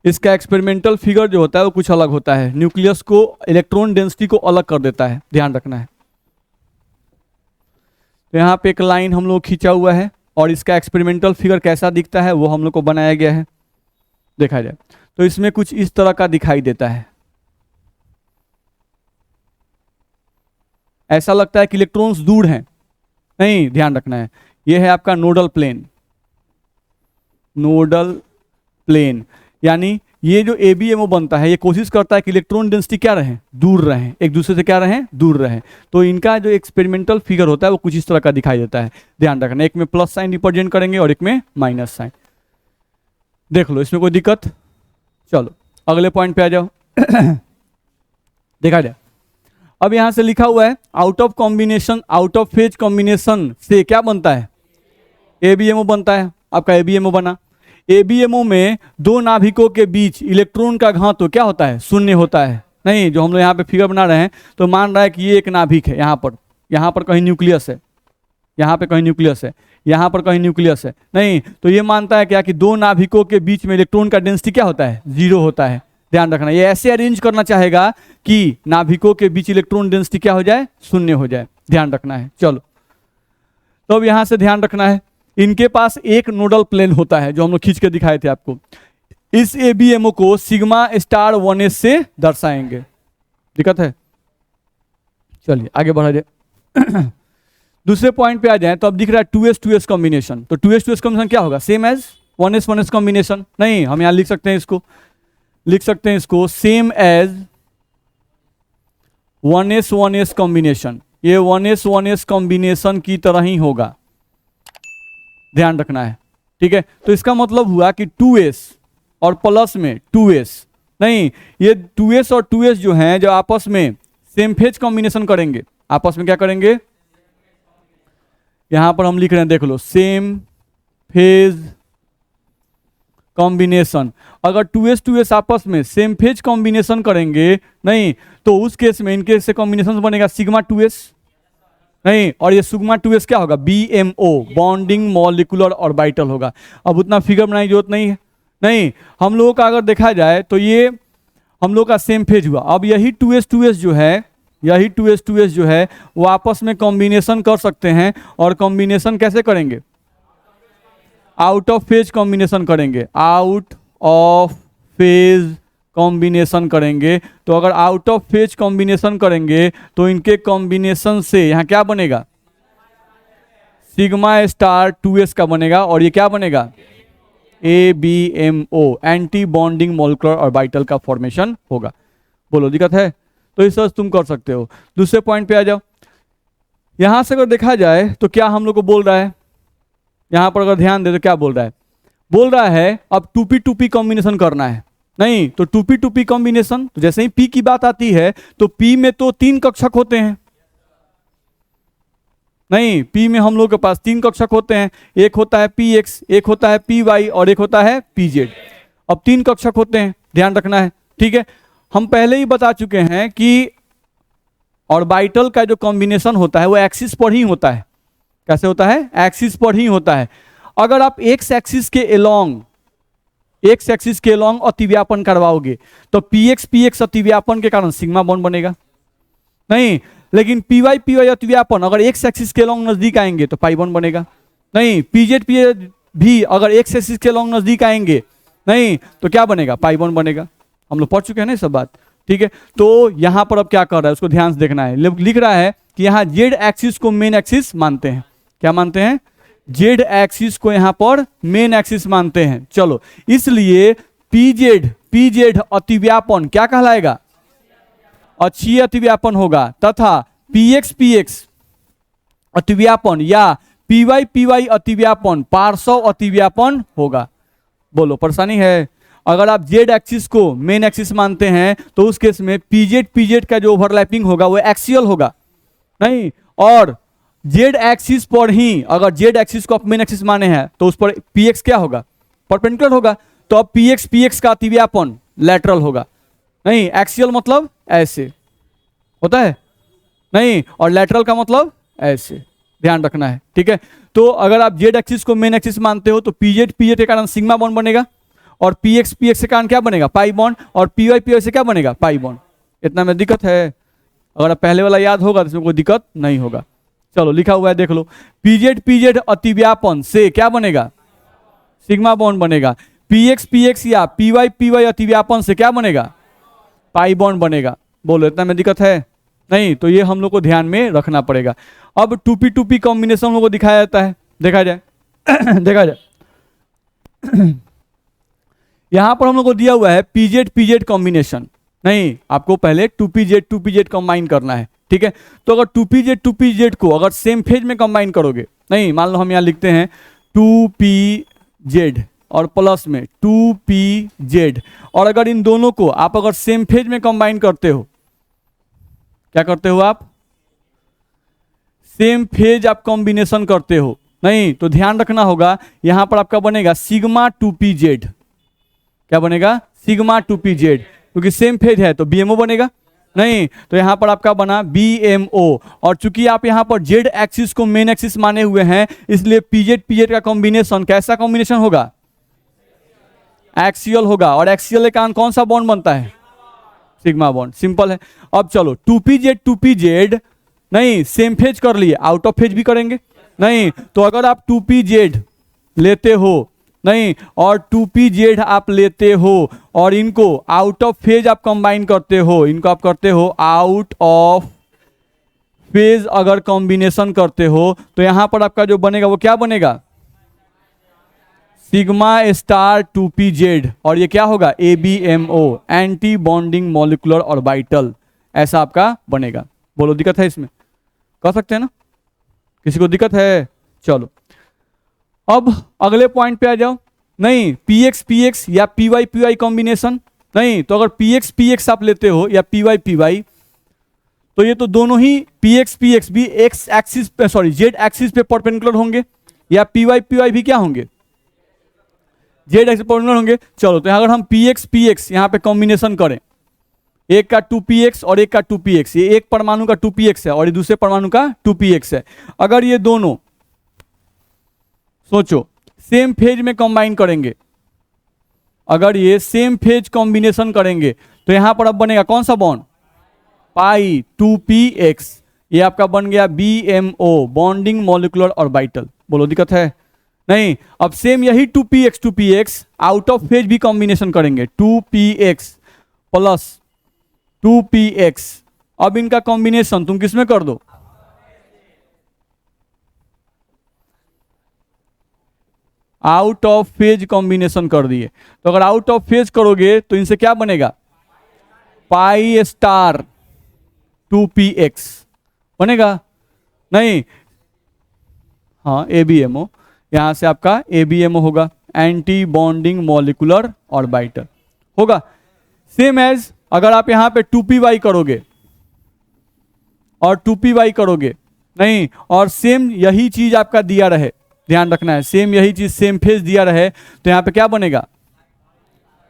इसका एक्सपेरिमेंटल फिगर जो होता है वो कुछ अलग होता है, न्यूक्लियस को, इलेक्ट्रॉन डेंसिटी को अलग कर देता है, ध्यान रखना है। तो यहाँ पे एक लाइन हम लोग खींचा हुआ है, और इसका एक्सपेरिमेंटल फिगर कैसा दिखता है वो हम लोग को बनाया गया है, देखा जाए तो इसमें कुछ इस तरह का दिखाई देता है। ऐसा लगता है कि इलेक्ट्रॉन्स दूर हैं, नहीं, ध्यान रखना है, ये है आपका नोडल प्लेन। नोडल प्लेन यानी ये जो ABMO बनता है, ये कोशिश करता है कि इलेक्ट्रॉन डेंसिटी क्या रहे? दूर रहें, एक दूसरे से क्या रहें? दूर रहें। तो इनका जो एक्सपेरिमेंटल फिगर होता है वो कुछ इस तरह का दिखाई देता है, ध्यान रखना। एक में प्लस साइन रिप्रेजेंट करेंगे और एक में माइनस साइन। देख लो, इसमें कोई दिक्कत? चलो अगले पॉइंट पे आ जाओ। देखा जाए, अब यहां से लिखा हुआ है out of combination, out of phase combination से क्या बनता है? ABMO बनता है। आपका ABMO बना। ABMO में दो नाभिकों के बीच इलेक्ट्रॉन का घनत्व क्या होता है? शून्य होता है। नहीं, जो हम लोग यहाँ पे फिगर बना रहे हैं तो मान रहा है कि ये एक नाभिक है, यहाँ पर कहीं न्यूक्लियस है, यहाँ पे कहीं न्यूक्लियस है, यहाँ पर कहीं न्यूक्लियस है। नहीं, तो ये मानता है क्या कि दो नाभिकों के बीच में इलेक्ट्रॉन का डेंसिटी क्या होता है? 0 होता है। ध्यान रखना, ये ऐसे अरेंज करना चाहेगा कि नाभिकों के बीच इलेक्ट्रॉन डेंसिटी क्या हो जाए? 0 हो जाए। ध्यान रखना है। चलो, तो अब यहां से ध्यान रखना है, इनके पास एक नोडल प्लेन होता है जो हम लोग खींच के दिखाए थे आपको। इस ABMO को सिग्मा स्टार 1s से दर्शाएंगे। दिक्कत है? चलिए आगे बढ़ा जाए। दूसरे पॉइंट पे आ जाए तो अब दिख रहा है 2s कॉम्बिनेशन। तो 2s कॉम्बिनेशन क्या होगा? Same as 1s combination. नहीं, हम यहां लिख सकते हैं इसको सेम एज 1s कॉम्बिनेशन। ये 1s कॉम्बिनेशन की तरह ही होगा, ध्यान रखना है। ठीक है, तो इसका मतलब हुआ कि 2s और प्लस में 2s नहीं, ये 2s और 2s जो हैं जो आपस में सेम फेज कॉम्बिनेशन करेंगे, आपस में क्या करेंगे, यहां पर हम लिख रहे हैं देख लो, सेम फेज कॉम्बिनेशन। अगर 2s 2s आपस में सेम फेज कॉम्बिनेशन करेंगे, नहीं तो उस केस में इनके से कॉम्बिनेशन बनेगा सिग्मा 2s, नहीं, और ये सिग्मा 2s क्या होगा, BMO, बॉन्डिंग मॉलिक्यूलर ऑर्बिटल होगा। अब उतना फिगर बनाने की जरूरत नहीं है। नहीं, हम लोगों का अगर देखा जाए तो ये हम लोग का सेम फेज हुआ। अब यही 2s 2s जो है, यही 2s 2s जो है वो आपस में कॉम्बिनेशन कर सकते हैं, और कॉम्बिनेशन कैसे करेंगे, आउट ऑफ फेज कॉम्बिनेशन करेंगे, आउट ऑफ फेज कॉम्बिनेशन करेंगे। तो अगर आउट ऑफ फेज कॉम्बिनेशन करेंगे तो इनके कॉम्बिनेशन से यहां क्या बनेगा, सिग्मा स्टार 2s का बनेगा, और ये क्या बनेगा, ABMO, anti bonding molecular orbital का फॉर्मेशन होगा। बोलो दिक्कत है? तो इस तरह तुम कर सकते हो। दूसरे पॉइंट पे आ जाओ। यहां से अगर देखा जाए तो क्या हम लोग को बोल रहा है, यहां पर अगर ध्यान दे तो क्या बोल रहा है, बोल रहा है अब 2p 2p कॉम्बिनेशन करना है। नहीं तो 2p 2p कॉम्बिनेशन, तो जैसे ही p की बात आती है तो p में तो 3 कक्षक होते हैं, नहीं p में हम लोग के पास 3 कक्षक होते हैं, एक होता है px, एक होता है py और एक होता है pz। अब 3 कक्षक होते हैं, ध्यान रखना है, ठीक है। हम पहले ही बता चुके हैं कि ऑर्बिटल का जो कॉम्बिनेशन होता है वो एक्सिस पर ही होता है। कैसे होता है, एक्सिस पर ही होता है। अगर आप एक्स एक्सिस के एलोंग अतिव्यापन करवाओगे तो px px अतिव्यापन के कारण सिग्मा बॉन्ड बनेगा, नहीं, लेकिन py py अतिव्यापन अगर एक्स एक्सिस के एलोंग नजदीक आएंगे तो पाई बॉन्ड बनेगा, नहीं, pz pz भी अगर एक्स एक्सिस के एलोंग नजदीक आएंगे, नहीं तो क्या बनेगा, पाई बॉन्ड बनेगा। हम लोग पढ़ चुके हैं ना सब बात, ठीक है। तो यहां पर अब क्या कर रहा है उसको ध्यान से देखना है। लिख रहा है कि यहां जेड एक्सिस को मेन एक्सिस मानते हैं, क्या मानते हैं, जेड एक्सिस को यहां पर मेन एक्सिस मानते हैं। चलो, इसलिए पीजेड अतिव्यापन क्या कहलाएगा, अक्षीय अतिव्यापन होगा, तथा पीएक्स अतिव्यापन या पीवाई अतिव्यापन पार्श्व अतिव्यापन होगा। बोलो परेशानी है? अगर आप जेड एक्सिस को मेन एक्सिस मानते हैं तो उस केस में पीजेड का जो ओवरलैपिंग होगा वो एक्सियल होगा, नहीं, और जेड एक्सिस पर ही अगर जेड एक्सिस को आप मेन एक्सिस माने हैं तो उस पर पीएक्स क्या होगा, परपेंडिकुलर होगा। तो अब पीएक्स का अतिव्यापन लैटरल होगा, नहीं, एक्सियल मतलब ऐसे होता है, नहीं, और लैटरल का मतलब ऐसे, ध्यान रखना है, ठीक है। तो अगर आप जेड एक्सिस को मेन एक्सिस मानते हो तो पीजेड के कारण सिग्मा बॉन्ड बनेगा, और पीएक्स के कारण क्या बनेगा, पाई बॉन्ड, और पीवाई से क्या बनेगा, पाई बॉन्ड। इतना में दिक्कत है? अगर पहले वाला याद होगा तो इसमें कोई दिक्कत नहीं होगा। चलो लिखा हुआ है देख लो, पीजेड अतिव्यापन से क्या बनेगा, सिग्मा बॉन्ड बनेगा। पीएक्स या पीवाई अतिव्यापन से क्या बनेगा, पाई बॉन्ड बनेगा। बोलो इतना में दिक्कत है? नहीं, तो ये हम लोग को ध्यान में रखना पड़ेगा। अब 2p कॉम्बिनेशन हम लोग को दिखाया जाता है, देखा जाए देखा जाए यहां पर हम लोग को दिया हुआ है पीजेड कॉम्बिनेशन, नहीं, आपको पहले 2pz कंबाइन करना है, ठीक है। तो अगर 2pz को अगर सेम फेज में कंबाइन करोगे, नहीं, मान लो हम यहाँ लिखते हैं 2pz और प्लस में 2pz, और अगर इन दोनों को आप अगर सेम फेज में कंबाइन करते हो, क्या करते हो आप, सेम फेज आप कॉम्बिनेशन करते हो, नहीं, तो ध्यान रखना होगा यहां पर आपका बनेगा सिग्मा 2pz, क्या बनेगा, सिग्मा 2pz, क्योंकि सेम फेज है तो BMO बनेगा, नहीं, तो यहां पर आपका बना BMO। और चूंकि आप यहां पर जेड एक्सिस को मेन एक्सिस माने हुए हैं इसलिए पीजेड का कॉम्बिनेशन कैसा कॉम्बिनेशन होगा, एक्सियल होगा, और एक्सियल के कारण कौन सा बॉन्ड बनता है, सिग्मा बॉन्ड, सिंपल है। अब चलो 2pz नहीं, सेम फेज कर लिए, आउट ऑफ फेज भी करेंगे, नहीं, तो अगर आप 2pz लेते हो, नहीं, और 2pz आप लेते हो और इनको आउट ऑफ फेज आप कंबाइन करते हो, इनको आप करते हो आउट ऑफ फेज अगर कॉम्बिनेशन करते हो तो यहां पर आपका जो बनेगा वो क्या बनेगा, सिग्मा स्टार 2pz, और ये क्या होगा, ABMO, anti bonding molecular orbital, ऐसा आपका बनेगा। बोलो दिक्कत है इसमें, कर सकते हैं ना, किसी को दिक्कत है? चलो अब अगले पॉइंट पे आ जाओ, नहीं, पीएक्स या पीवाई कॉम्बिनेशन, नहीं, तो अगर पी एक्स आप लेते हो या पी वाई, तो ये तो दोनों ही पी एक्स भी एक्स एक्सिस पे, सॉरी जेड एक्सिस पे परपेंडिकुलर होंगे, या पी वाई भी क्या होंगे, जेड एक्सिस परपेंडिकुलर होंगे। चलो, तो अगर हम पी एक्स यहाँ पे कॉम्बिनेशन करें, एक का 2px और एक का 2px, ये एक परमाणु का 2px है और ये दूसरे परमाणु का 2px है। अगर ये दोनों सोचो सेम फेज में कंबाइन करेंगे, अगर ये सेम फेज कॉम्बिनेशन करेंगे, तो यहां पर अब बनेगा कौन सा बॉन्ड, पाई 2px, ये आपका बन गया BMO, बॉन्डिंग मॉलिक्यूलर ऑर्बिटल। बोलो दिक्कत है? नहीं। अब सेम यही 2px आउट ऑफ फेज भी कॉम्बिनेशन करेंगे, 2px प्लस 2px। अब इनका कॉम्बिनेशन तुम किसमें कर दो, आउट ऑफ फेज कॉम्बिनेशन कर दिए। तो अगर आउट ऑफ फेज करोगे तो इनसे क्या बनेगा, पाई स्टार 2px बनेगा। नहीं, हाँ ABMO, यहां से आपका ABMO होगा, एंटी बॉन्डिंग मॉलिक्यूलर ऑर्बिटल होगा। सेम एज अगर आप यहां पे 2py करोगे और 2py करोगे, नहीं, और सेम यही चीज आपका दिया रहे, ध्यान रखना है, सेम यही चीज सेम फेज दिया रहे, तो यहां पे क्या बनेगा,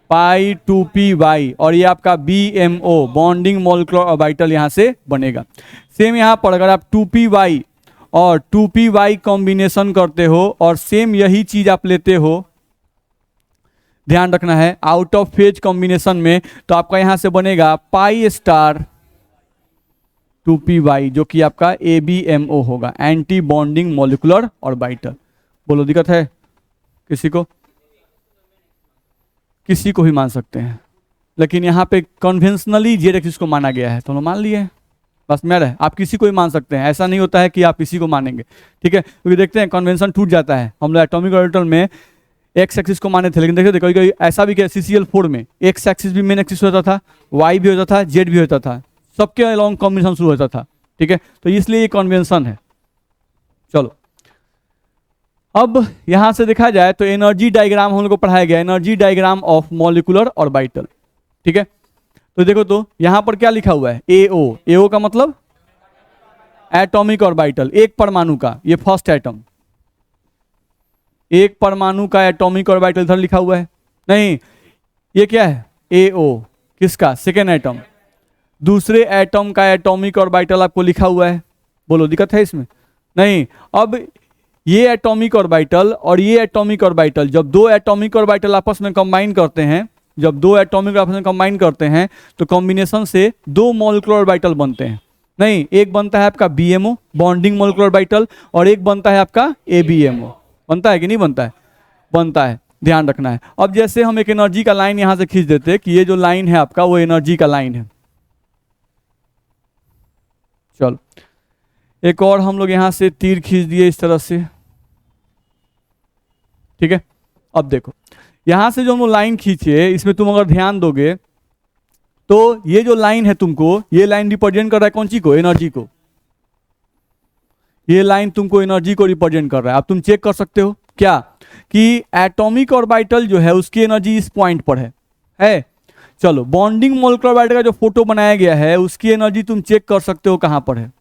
पाई 2py, और ये आपका BMO, बॉन्डिंग मॉलिक्यूलर ऑर्बिटल यहां से बनेगा। सेम यहां पर अगर आप 2py और 2py कॉम्बिनेशन करते हो और सेम यही चीज आप लेते हो, ध्यान रखना है, आउट ऑफ फेज कॉम्बिनेशन में, तो आपका यहां से बनेगा पाई स्टार 2py, जो कि आपका ABMO होगा, एंटी बॉन्डिंग मॉलिक्यूलर ऑर्बिटल। बोलो दिक्कत है किसी को? किसी को भी मान सकते हैं, लेकिन यहाँ पे कन्वेंशनली जेड एक्सिस को माना गया है, तो हम मान लिए, बस मेरा है। आप किसी को भी मान सकते हैं, ऐसा नहीं होता है कि आप किसी को मानेंगे, ठीक है, क्योंकि देखते हैं कन्वेंशन टूट जाता है। हम लोग एटॉमिक ऑर्बिटल में एक्स एक्सिस को माने थे, लेकिन देखते कभी कभी ऐसा भी किया CCl4 में एक्स एक्सिस भी मेन एक्सिस होता था, वाई भी होता था, जेड भी होता था, सबके अलॉन्ग कॉम्बिनेशन शुरू होता था, ठीक है, तो इसलिए ये कन्वेंशन है। चलो, अब यहां से देखा जाए तो एनर्जी डायग्राम हम लोग को पढ़ाया गया, energy diagram of molecular orbital, ठीक है। तो देखो, तो यहां पर क्या लिखा हुआ है, AO का मतलब एटॉमिक ऑर्बिटल, एक परमाणु का, ये फर्स्ट एटम, एक परमाणु का एटॉमिक ऑर्बिटल इधर लिखा हुआ है। नहीं, ये क्या है, AO किसका, सेकेंड एटम, दूसरे एटम का एटॉमिक ऑर्बिटल आपको लिखा हुआ है। बोलो दिक्कत है इसमें? नहीं। अब ये एटॉमिक ऑर्बिटल और ये एटॉमिक ऑर्बिटल, जब दो एटॉमिक ऑर्बिटल आपस में कंबाइन करते हैं, जब दो एटॉमिक आपस में कंबाइन करते हैं, तो कॉम्बिनेशन से दो मॉलिक्यूलर ऑर्बिटल बनते हैं। नहीं, एक बनता है आपका BMO, बॉन्डिंग मॉलिक्यूलर ऑर्बिटल, और एक बनता है आपका ABMO। बनता है कि नहीं बनता है? बनता है, ध्यान रखना है। अब जैसे हम एक एनर्जी का लाइन यहां से खींच देते हैं कि ये जो लाइन है आपका वो एनर्जी का लाइन है। चलो, एक और हम लोग यहां से तीर खींच दिए इस तरह से, ठीक है। अब देखो, यहां से जो हम लोग लाइन खींचे, इसमें तुम अगर ध्यान दोगे तो ये जो लाइन है तुमको, ये लाइन रिप्रेजेंट कर रहा है कौन सी को, एनर्जी को। ये लाइन तुमको एनर्जी को रिप्रेजेंट कर रहा है। अब तुम चेक कर सकते हो क्या, कि एटॉमिक ऑर्बिटल जो है उसकी एनर्जी इस पॉइंट पर है। चलो, बॉन्डिंग मॉलिक्यूलर ऑर्बिटल का जो फोटो बनाया गया है उसकी एनर्जी तुम चेक कर सकते हो कहां पर है,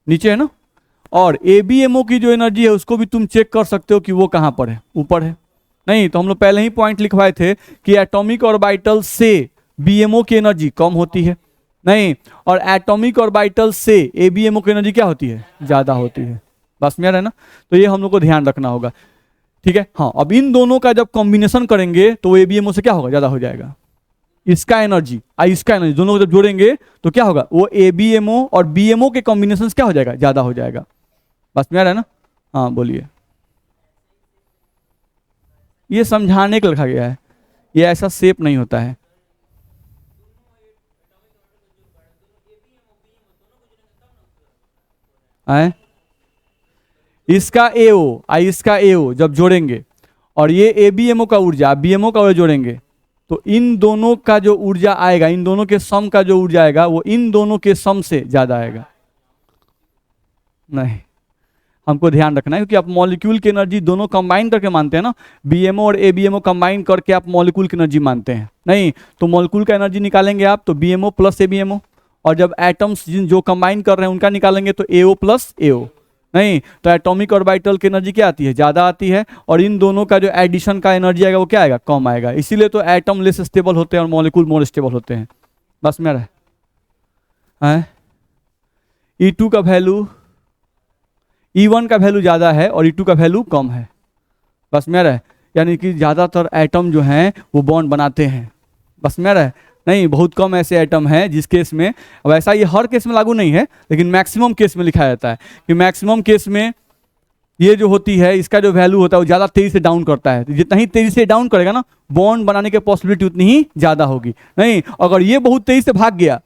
नीचे है ना। और ABMO की जो एनर्जी है उसको भी तुम चेक कर सकते हो कि वो कहां पर है, ऊपर है। नहीं, तो हम लोग पहले ही पॉइंट लिखवाए थे कि एटॉमिक ऑर्बिटल से BMO की एनर्जी कम होती है। नहीं, और एटॉमिक ऑर्बिटल से ABMO की एनर्जी क्या होती है, ज्यादा होती है। बस में है ना, तो ये हम लोग को ध्यान रखना होगा, ठीक है। हाँ, अब इन दोनों का जब कॉम्बिनेशन करेंगे तो ABMO से क्या होगा, ज्यादा हो जाएगा। इसका एनर्जी और इसका एनर्जी दोनों को जब जोड़ेंगे तो क्या होगा, वो ABMO और BMO के कॉम्बिनेशन क्या हो जाएगा, ज्यादा हो जाएगा। बस में आ रहा है ना? हाँ बोलिए। ये समझाने के लिखा गया है, ये ऐसा शेप नहीं होता है। आए? इसका AO और इसका AO जब जोड़ेंगे और ये ABMO का ऊर्जा BMO का जोड़ेंगे, तो इन दोनों का जो ऊर्जा आएगा, इन दोनों के सम का जो ऊर्जा आएगा वो इन दोनों के सम से ज्यादा आएगा। नहीं, हमको ध्यान रखना है, क्योंकि आप मॉलिक्यूल की एनर्जी दोनों कंबाइन करके मानते हैं ना, बीएमओ और एबीएमओ कंबाइन करके आप मॉलिक्यूल की एनर्जी मानते हैं। नहीं, तो मॉलिक्यूल का एनर्जी निकालेंगे आप तो बीएमओ प्लस एबीएमओ, और जब एटम्स जो कंबाइन कर रहे हैं उनका निकालेंगे तो एओ प्लस एओ। नहीं, तो एटॉमिक ऑर्बिटल की एनर्जी क्या आती है, ज़्यादा आती है, और इन दोनों का जो एडिशन का एनर्जी आएगा वो क्या आएगा, कम आएगा। इसीलिए तो एटम लेस स्टेबल होते हैं और मॉलिक्यूल मोर स्टेबल होते हैं। बस मेरा है E2 का वैल्यू, E1 का वैल्यू ज़्यादा है और E2 का वैल्यू कम है। बस मेरा है, यानी कि ज़्यादातर एटम जो हैं वो बॉन्ड बनाते हैं। बस मेरा है, नहीं, बहुत कम ऐसे एटम हैं जिस केस में, अब ऐसा ये हर केस में लागू नहीं है, लेकिन मैक्सिमम केस में लिखा जाता है कि मैक्सिमम केस में ये जो होती है इसका जो वैल्यू होता है वो ज़्यादा तेज़ी से डाउन करता है। तो जितना ही तेज़ी से डाउन करेगा ना, बॉन्ड बनाने की पॉसिबिलिटी उतनी ही ज़्यादा होगी। नहीं, अगर ये बहुत तेज़ी से भाग गया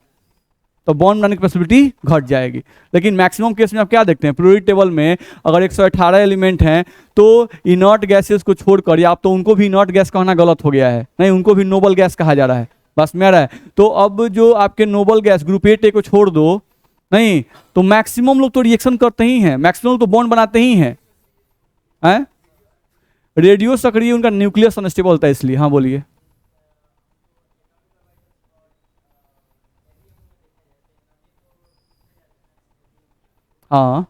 तो बॉन्ड बनाने की पॉसिबिलिटी घट जाएगी। लेकिन मैक्सिमम केस में आप क्या देखते हैं, पीरियोडिक टेबल में अगर 118 एलिमेंट हैं तो इनर्ट गैसेस को छोड़कर, या आप तो उनको भी इनर्ट गैस कहना गलत हो गया है, नहीं, उनको भी नोबल गैस कहा जा रहा है। बस मेरा है, तो अब जो आपके नोबल गैस ग्रुप ए को छोड़ दो, नहीं, तो मैक्सिमम लोग तो रिएक्शन करते ही हैं, मैक्सिमम लोग तो बॉन्ड बनाते ही हैं। रेडियो सक्रिय, उनका न्यूक्लियस अनस्टेबल होता है इसलिए। हाँ बोलिए। हाँ,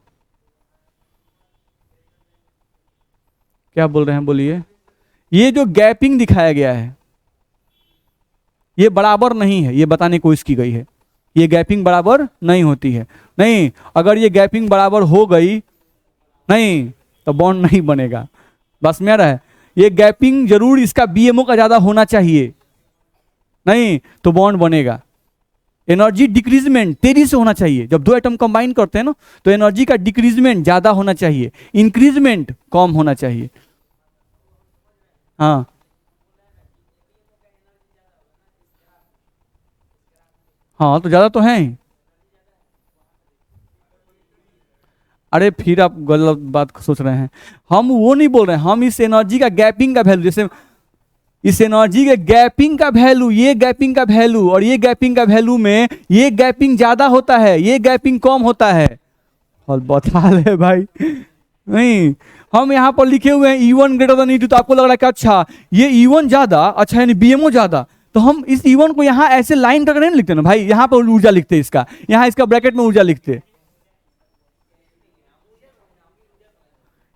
क्या बोल रहे हैं, बोलिए। ये जो गैपिंग दिखाया गया है ये बराबर नहीं है, ये बताने की कोशिश की गई है, ये गैपिंग बराबर नहीं होती है। नहीं, अगर ये गैपिंग बराबर हो गई, नहीं, तो बॉन्ड नहीं बनेगा। बस मेरा है, ये गैपिंग जरूर इसका बीएमओ का ज्यादा होना चाहिए, नहीं तो बॉन्ड बनेगा। एनर्जी डिक्रीजमेंट तेजी से होना चाहिए, जब दो एटम कंबाइन करते हैं ना तो एनर्जी का डिक्रीजमेंट ज्यादा होना चाहिए, इंक्रीजमेंट कम होना चाहिए। हाँ हाँ, तो ज्यादा तो है ही। अरे फिर आप गलत बात सोच रहे हैं, हम वो नहीं बोल रहे हैं, हम इस एनर्जी का गैपिंग का वैल्यू, जैसे इस एनर्जी के गैपिंग का वैल्यू, ये गैपिंग का वैल्यू और ये गैपिंग का वैल्यू में ये गैपिंग ज्यादा होता है, ये गैपिंग कम होता है। और बता ले भाई, नहीं, हम यहाँ पर लिखे हुए हैं E1 ग्रेटर देन E2, तो आपको लग रहा है कि अच्छा ये E1 ज्यादा, अच्छा यानी बीएमओ ज्यादा, तो हम इस E1 को यहाँ ऐसे लाइन करके नहीं लिखते ना भाई, यहाँ पर ऊर्जा लिखते, इसका यहाँ इसका ब्रैकेट में ऊर्जा लिखते।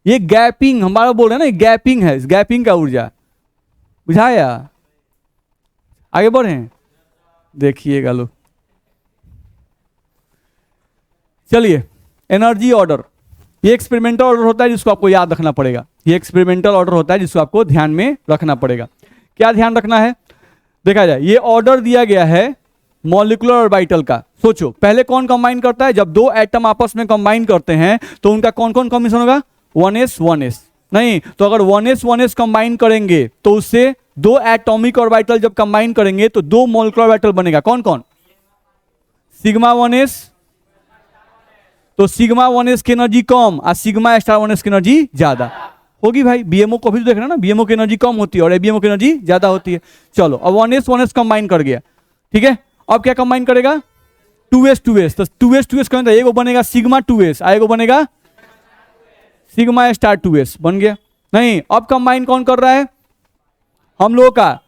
ये गैपिंग हमारा बोल रहे हैं ना, गैपिंग है, गैपिंग का ऊर्जा, बुझाया। आगे बढ़े, देखिएगा लो। चलिए, एनर्जी ऑर्डर, ये एक्सपेरिमेंटल ऑर्डर होता है जिसको आपको याद रखना पड़ेगा, ये एक्सपेरिमेंटल ऑर्डर होता है जिसको आपको ध्यान में रखना पड़ेगा। क्या ध्यान रखना है, देखा जाए, ये ऑर्डर दिया गया है मॉलिक्यूलर ऑर्बिटल का। सोचो पहले कौन कंबाइन करता है, जब दो एटम आपस में कंबाइन करते हैं तो उनका कौन कौन कॉम्बिनेशन होगा, 1s 1s। नहीं, तो अगर 1s 1s कंबाइन करेंगे तो उससे दो एटॉमिक ऑर्बिटल जब कंबाइन करेंगे तो दो मॉलिक्यूलर ऑर्बिटल बनेगा, कौन कौन, सिग्मा 1s, तो सिग्मा 1s की एनर्जी कम और सिग्मा स्टार 1s की एनर्जी ज्यादा होगी। भाई बीएमओ को भी तो देख रहे हैं ना, बीएमओ की एनर्जी कम होती है और एबीएमओ की एनर्जी ज्यादा होती है। चलो, अब 1s 1s कंबाइन कर गया, ठीक है, अब क्या कंबाइन करेगा, 2s 2s, तो 2s 2s करेंगे तो एगो बनेगा सिग्मा 2s, आएगो बनेगा सिग्मा स्टार 2s, बन गया। नहीं, अब कंबाइन कौन कर रहा है, हम लोगों का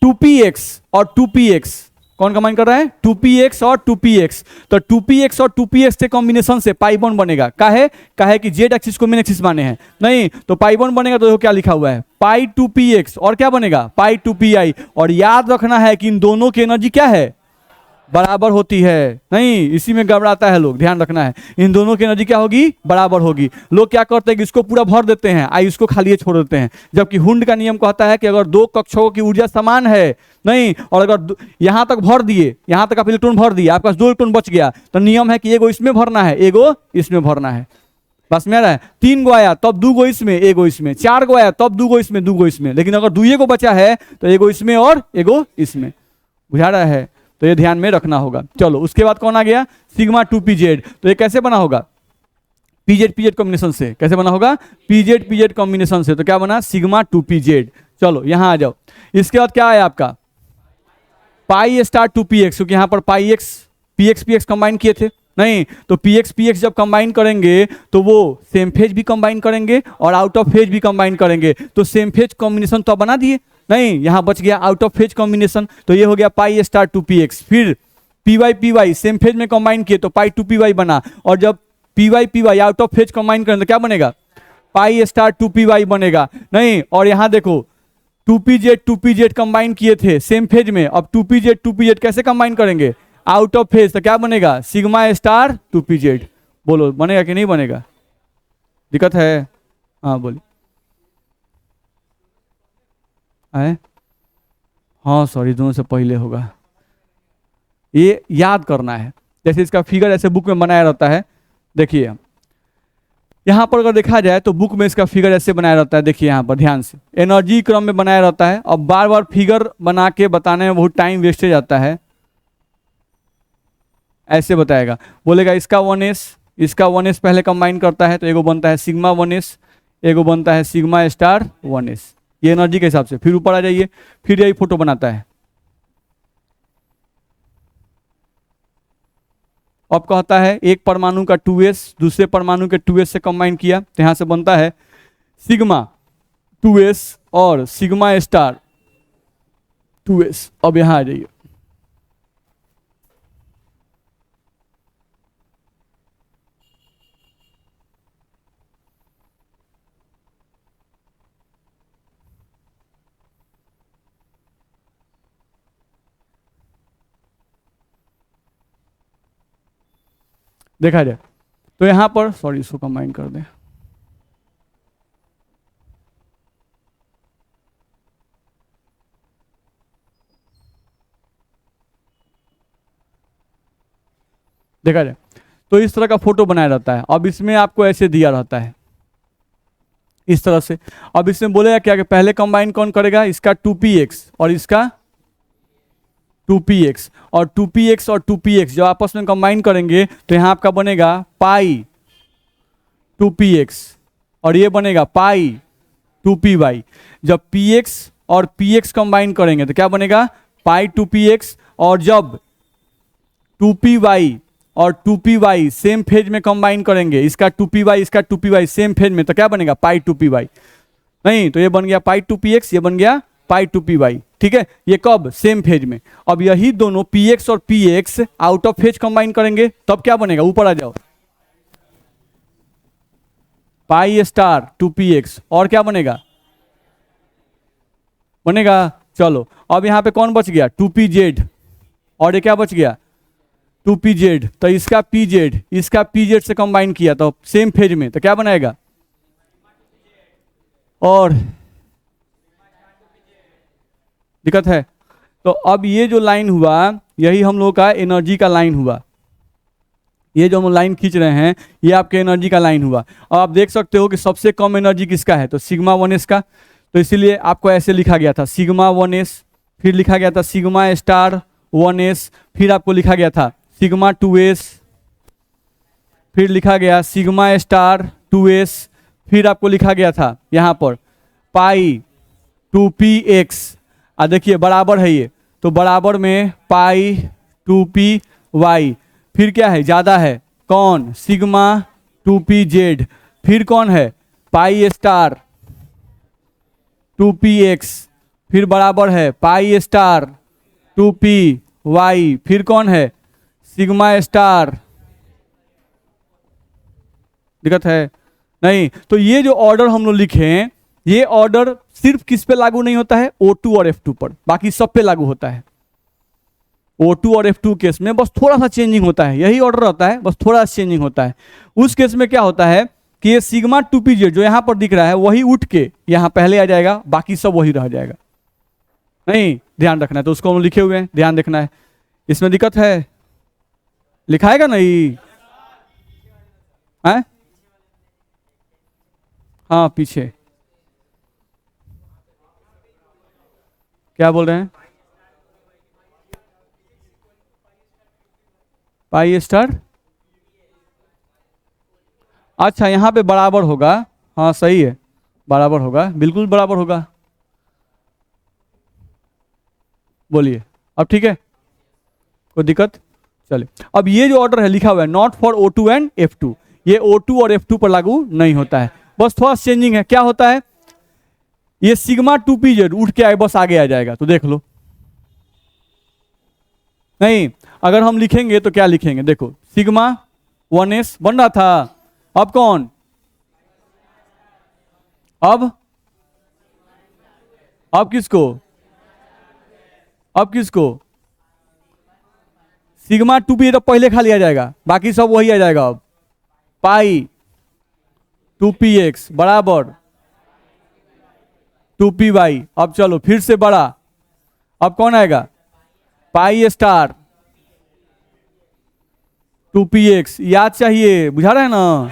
2px और 2px, कौन कंबाइन कर रहा है, 2px और 2px, तो 2px और 2px के कॉम्बिनेशन से पाई बॉन्ड बनेगा। काहे कि जेड एक्सिस को मेन एक्सिस माने हैं, नहीं, तो पाई बॉन्ड बनेगा, तो क्या लिखा हुआ है, पाई 2px, और क्या बनेगा, पाई 2pi। और याद रखना है कि इन दोनों की एनर्जी क्या है, बराबर होती है। नहीं, इसी में घबराता है लोग, ध्यान रखना है, इन दोनों की एनर्जी क्या होगी, बराबर होगी। लोग क्या करते हैं कि इसको पूरा भर देते हैं, आई इसको खाली छोड़ देते हैं, जबकि हुंड का नियम कहता है कि अगर दो कक्षों की ऊर्जा समान है, नहीं, और अगर यहां तक भर दिए, यहां तक आप इलेक्ट्रॉन भर दिए, आपके पास 2 इलेक्ट्रॉन बच गया, तो नियम है कि एगो इसमें भरना है, एगो इसमें भरना है। बस मेरा है, 3 गो आया तब 2 गो इसमें, एगो इसमें, 4 गो आया तब 2 गो इसमें, 2 गो इसमें, लेकिन अगर 2 गो बचा है तो एगो इसमें और एगो इसमें, बुझा रहा है, तो ये ध्यान में रखना होगा। चलो, उसके बाद कौन आ गया, सिग्मा 2pz, तो ये कैसे बना होगा, pz pz कॉम्बिनेशन से, कैसे बना होगा, pz pz कॉम्बिनेशन से, तो क्या बना, सिग्मा 2pz। चलो यहां आ जाओ, इसके बाद क्या आया आपका, पाई स्टार 2px, क्योंकि यहां पर पाई x px px कंबाइन किए थे, नहीं, तो पी एक्स जब कंबाइन करेंगे तो वो सेम फेज भी कंबाइन करेंगे और आउट ऑफ फेज भी कंबाइन करेंगे, तो सेम फेज कॉम्बिनेशन तो बना दिए नहीं, यहाँ बच गया आउट ऑफ फेज कॉम्बिनेशन, तो ये हो गया pi star two p x. फिर पी वाई सेम फेज में कंबाइन किए तो पाई टू पी वाई बना, और जब p y out of phase combine करें तो क्या बनेगा, pi star two p y बनेगा नहीं। और यहाँ देखो टू पी जेड कंबाइन किए थे सेम फेज में, अब टू पी जेड कैसे कंबाइन करेंगे, आउट ऑफ फेज, तो क्या बनेगा sigma star two p z. बोलो बनेगा कि नहीं बनेगा, दिक्कत है? हाँ बोलिए। है हाँ सॉरी, दोनों से पहले होगा, ये याद करना है। जैसे इसका फिगर ऐसे बुक में बनाया रहता है, देखिए यहाँ पर अगर देखा जाए तो बुक में इसका फिगर ऐसे बनाया रहता है, देखिए यहाँ पर ध्यान से एनर्जी क्रम में बनाया रहता है। अब बार बार फिगर बना के बताने में बहुत टाइम वेस्ट हो जाता है। ऐसे बताएगा, बोलेगा इसका 1s, इसका 1s पहले कंबाइन करता है तो एगो बनता है सिग्मा 1s, एगो बनता है सिग्मा स्टार 1s, ये एनर्जी के हिसाब से। फिर ऊपर आ जाइए, फिर यही फोटो बनाता है। अब कहता है एक परमाणु का 2s दूसरे परमाणु के 2s से कंबाइन किया तो यहां से बनता है सिग्मा 2s और सिग्मा स्टार 2s। अब यहां आ जाइए, देखा जाए तो यहां पर सॉरी इसको कंबाइन कर दें, देखा जाए तो इस तरह का फोटो बनाया रहता है। अब इसमें आपको ऐसे दिया रहता है इस तरह से। अब इसमें बोलेगा क्या कि पहले कंबाइन कौन करेगा, इसका 2px और इसका 2px, और 2px और 2px जब आपस में कंबाइन करेंगे तो यहां आपका बनेगा पाई 2px और ये बनेगा पाई 2py। जब px और px कंबाइन करेंगे तो क्या बनेगा पाई 2px, और जब 2py और 2py सेम फेज में कंबाइन करेंगे, इसका 2py इसका 2py सेम फेज में, तो क्या बनेगा पाई 2py। नहीं, तो ये बन गया पाई 2px, ये बन गया पाई 2py, ठीक है। ये कब सेम फेज में। अब यही दोनों px और px out of phase combine करेंगे तब क्या बनेगा, ऊपर आ जाओ, पाई स्टार 2px, और क्या बनेगा चलो अब यहां पे कौन बच गया 2pz, और ये क्या बच गया 2pz, तो इसका pz इसका pz से कंबाइन किया तो सेम फेज में, तो क्या बनाएगा, और दिक्कत है। तो अब ये जो लाइन हुआ यही हम लोग का एनर्जी का लाइन हुआ, ये जो हम लाइन खींच रहे हैं ये आपके एनर्जी का लाइन हुआ। अब आप देख सकते हो कि सबसे कम एनर्जी किसका है, तो सिग्मा 1s का, तो इसीलिए आपको ऐसे लिखा गया था सिग्मा 1s, फिर लिखा गया था सिग्मा स्टार 1s, फिर आपको लिखा गया था सिग्मा 2s, फिर लिखा गया सिग्मा स्टार 2s, फिर आपको लिखा गया था यहाँ पर पाई 2px, देखिए बराबर है ये, तो बराबर में पाई 2py, फिर क्या है ज्यादा है कौन सिग्मा 2pz, फिर कौन है पाई स्टार 2px, फिर बराबर है पाई स्टार 2py, फिर कौन है सिग्मा स्टार, दिक्कत है नहीं। तो ये जो ऑर्डर हम लोग लिखे हैं ये ऑर्डर सिर्फ किस पे लागू नहीं होता है, O2 और F2 पर, बाकी सब पे लागू होता है। O2 और F2 केस में बस थोड़ा सा चेंजिंग होता है, यही ऑर्डर रहता है, बस थोड़ा सा चेंजिंग होता है। उस केस में क्या होता है कि ये सिग्मा 2pz जो यहाँ पर दिख रहा है वही उठ के यहाँ पहले आ जाएगा, बाकी सब वही रह जाएगा। नहीं, ध्यान रखना है, तो उसको हम लिखे हुए हैं, ध्यान देखना है। इसमें दिक्कत है, लिखाएगा नहीं है? हाँ पीछे क्या बोल रहे हैं, पाई स्टार, अच्छा यहाँ पे बराबर होगा, हाँ सही है बराबर होगा, बिल्कुल बराबर होगा। बोलिए अब ठीक है, कोई दिक्कत, चलिए अब ये जो ऑर्डर है लिखा हुआ है not for O2 and F2, ये O2 और F2 पर लागू नहीं होता है, बस थोड़ा चेंजिंग है। क्या होता है, ये सिग्मा 2pz उठ के आए बस आगे आ जाएगा, तो देख लो। नहीं, अगर हम लिखेंगे तो क्या लिखेंगे, देखो सिग्मा 1s बन रहा था, अब कौन, अब किसको, अब किसको, सिग्मा 2p तो पहले खा लिया जाएगा, बाकी सब वही आ जाएगा। अब पाई 2px बराबर 2py। अब चलो फिर से बड़ा, अब कौन आएगा, पाई स्टार 2px, याद चाहिए, बुझा रहे हैं ना,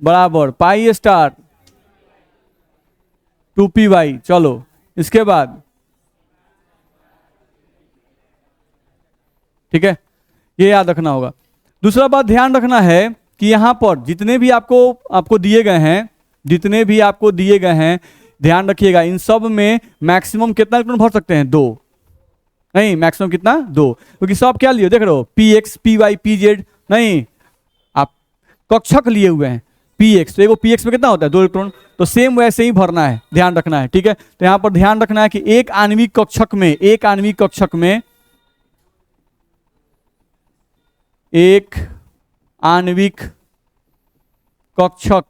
बराबर पाई स्टार 2py। चलो इसके बाद ठीक है, ये याद रखना होगा। दूसरा बात ध्यान रखना है कि यहां पर जितने भी आपको दिए गए हैं, जितने भी आपको दिए गए हैं, ध्यान रखिएगा इन सब में मैक्सिमम कितना इलेक्ट्रॉन भर सकते हैं, 2, नहीं मैक्सिमम कितना, 2, क्योंकि सब क्या लिए देख रहे हो, px py pz, नहीं आप कक्षक लिए हुए हैं px, तो एगो px में कितना होता है, 2 इलेक्ट्रॉन, तो सेम वैसे ही भरना है, ध्यान रखना है। ठीक है, तो यहां पर ध्यान रखना है कि एक आणविक कक्षक में, एक आणविक कक्षक में, एक आणविक कक्षक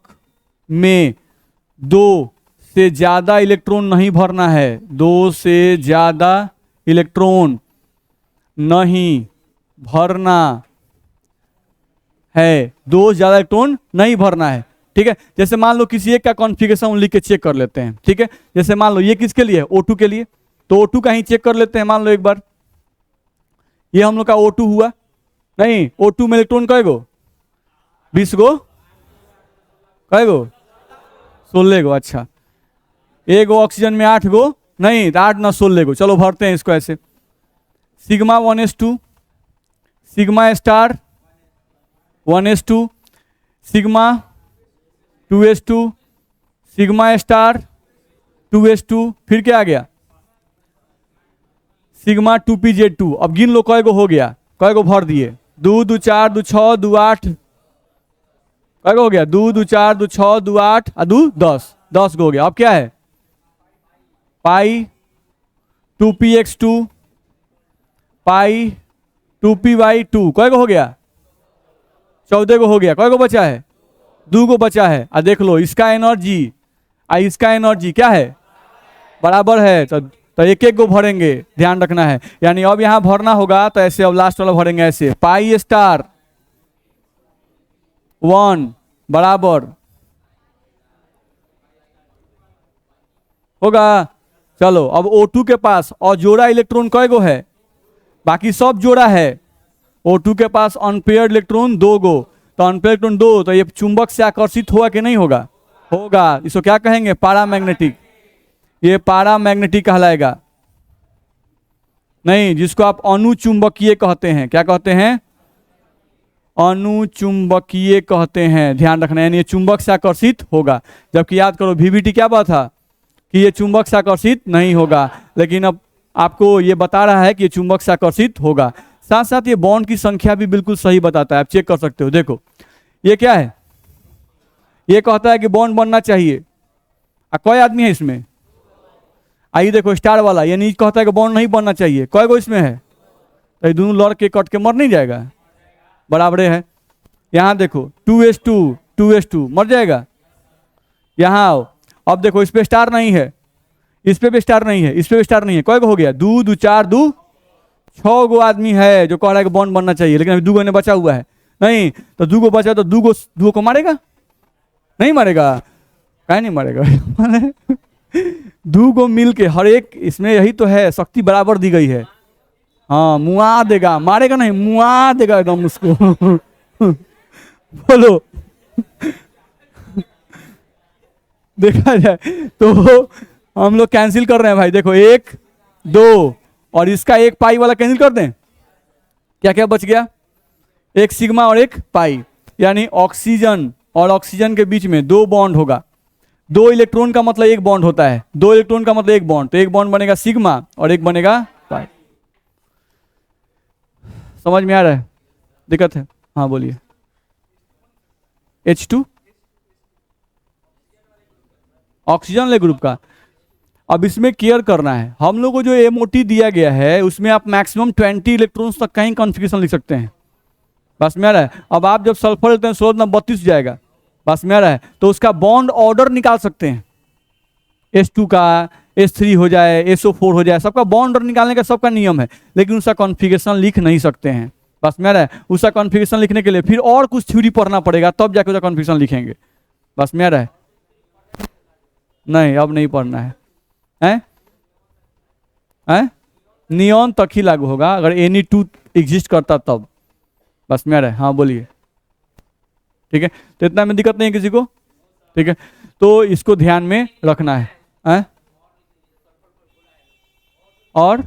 में 2 से ज्यादा इलेक्ट्रॉन नहीं भरना है, 2 से ज्यादा इलेक्ट्रॉन नहीं भरना है, 2 से ज्यादा इलेक्ट्रॉन नहीं भरना है। ठीक है, जैसे मान लो किसी एक का कॉन्फ़िगरेशन लिख के चेक कर लेते हैं। ठीक है, जैसे मान लो ये किसके लिए है, O2 के लिए, तो O2 का ही चेक कर लेते हैं। मान लो एक बार ये हम लोग का O2 हुआ, नहीं O2 में इलेक्ट्रॉन कएगो, 20 गो, कएगो 16 गो, अच्छा एगो ऑक्सीजन में 8 गो, नहीं 8 ना 16 गो, चलो भरते हैं इसको ऐसे, sigma 1s2 sigma star 1s2 sigma 2s2 sigma star 2s2, फिर क्या आ गया, सिग्मा 2pz2। अब गिन लो कएगो हो गया, कएगो भर दिए, 2 2 4 2 6 2 8, कएगो हो गया, 2 2 4 2 6 2 8 और 2 10, 10 गो हो गया। अब क्या है, पाई 2px2 पाई 2py2, कएगो हो गया, 14 गो हो गया, कएगो बचा है, 2 गो बचा है। और देख लो इसका एनर्जी और इसका एनर्जी क्या है, बराबर है, तो एक एक गो भरेंगे, ध्यान रखना है। यानी अब यहां भरना होगा तो ऐसे, अब लास्ट वाला भरेंगे ऐसे, पाई स्टार 1 बराबर होगा। चलो अब O2 के पास और जोड़ा इलेक्ट्रॉन कएगो है, बाकी सब जोड़ा है, O2 के पास अनपेयर्ड इलेक्ट्रॉन 2 गो, तो अनपेयर्ड इलेक्ट्रॉन 2, तो ये चुंबक से आकर्षित हुआ कि नहीं होगा, होगा। इसको क्या कहेंगे, पारामैग्नेटिक, ये पारामैग्नेटिक कहलाएगा, नहीं जिसको आप अनुचुंबकीय कहते हैं, क्या कहते हैं, अनुचुंबकीय कहते हैं, ध्यान रखना है, यानी ये चुंबक से आकर्षित होगा। जबकि याद करो VVT क्या बात था कि ये चुंबक से आकर्षित नहीं होगा, लेकिन अब आपको ये बता रहा है कि ये चुंबक से आकर्षित होगा। साथ साथ ये बॉन्ड की संख्या भी बिल्कुल सही बताता है, आप चेक कर सकते हो। देखो ये क्या है, ये कहता है कि बॉन्ड बनना चाहिए, कई आदमी है इसमें, आइए देखो स्टार वाला, ये नीचे कहता है कि बॉन्ड नहीं बनना चाहिए, कई गो इसमें है, तो ये दोनों लड़ के कट के मर नहीं जाएगा, बराबरे है। यहाँ देखो 2s2 मर जाएगा, यहाँ आओ, अब देखो इस पे स्टार नहीं है, इस पे भी स्टार नहीं है, इस पे भी स्टार नहीं है, कई गो हो गया, 2 2 4 2 6 गो आदमी है जो कह रहा है कि बॉन्ड बनना चाहिए, लेकिन अभी 2 गो ने बचा हुआ है, नहीं तो 2 गो बचा, तो 2 को मारेगा, नहीं मारेगा, कहीं नहीं मारेगा 2 गो मिल के, हर एक इसमें यही तो है, शक्ति बराबर दी गई है, हाँ मुआ देगा, मारेगा नहीं, मुआ देगा एकदम उसको बोलो देखा जाए तो हम लोग कैंसिल कर रहे हैं भाई, देखो 1 2 और इसका एक पाई वाला कैंसिल कर दें, क्या क्या बच गया, एक सिग्मा और एक पाई, यानी ऑक्सीजन और ऑक्सीजन के बीच में 2 बॉन्ड होगा, 2 इलेक्ट्रॉन का मतलब 1 बॉन्ड होता है, 2 इलेक्ट्रॉन का मतलब 1 बॉन्ड, तो 1 बॉन्ड बनेगा सिग्मा और 1 बनेगा पाई। समझ में आ रहा है? दिक्कत है? हाँ बोलिए। H2 ऑक्सीजन वाले ग्रुप का। अब इसमें केयर करना है, हम लोग को जो MOT दिया गया है उसमें आप मैक्सिमम 20 इलेक्ट्रॉन्स तक का ही कॉन्फ़िगरेशन लिख सकते हैं। बस में आ रहा है? अब आप जब सल्फर लेते हैं 16 32 जाएगा, बस में आ रहा है? तो उसका बॉन्ड ऑर्डर निकाल सकते हैं, H2 का H3 हो जाए, SO4 हो जाए, सबका बॉन्ड ऑर्डर निकालने का सबका नियम है, लेकिन उसका कॉन्फ़िगरेशन लिख नहीं सकते हैं। बस में आ रहा है? उसका कॉन्फ़िगरेशन लिखने के लिए फिर और कुछ थ्योरी पढ़ना पड़ेगा, तब जाके उसका कॉन्फ़िगरेशन लिखेंगे। बस में आ रहा है? नहीं, अब नहीं पढ़ना है। हैं? हैं? नियॉन तक ही लागू होगा अगर Na2 एग्जिस्ट करता तब। बस में आ रहा है? हाँ बोलिए। ठीक है, तो इतना में दिक्कत नहीं है किसी को? ठीक है, तो इसको ध्यान में रखना है। हैं? और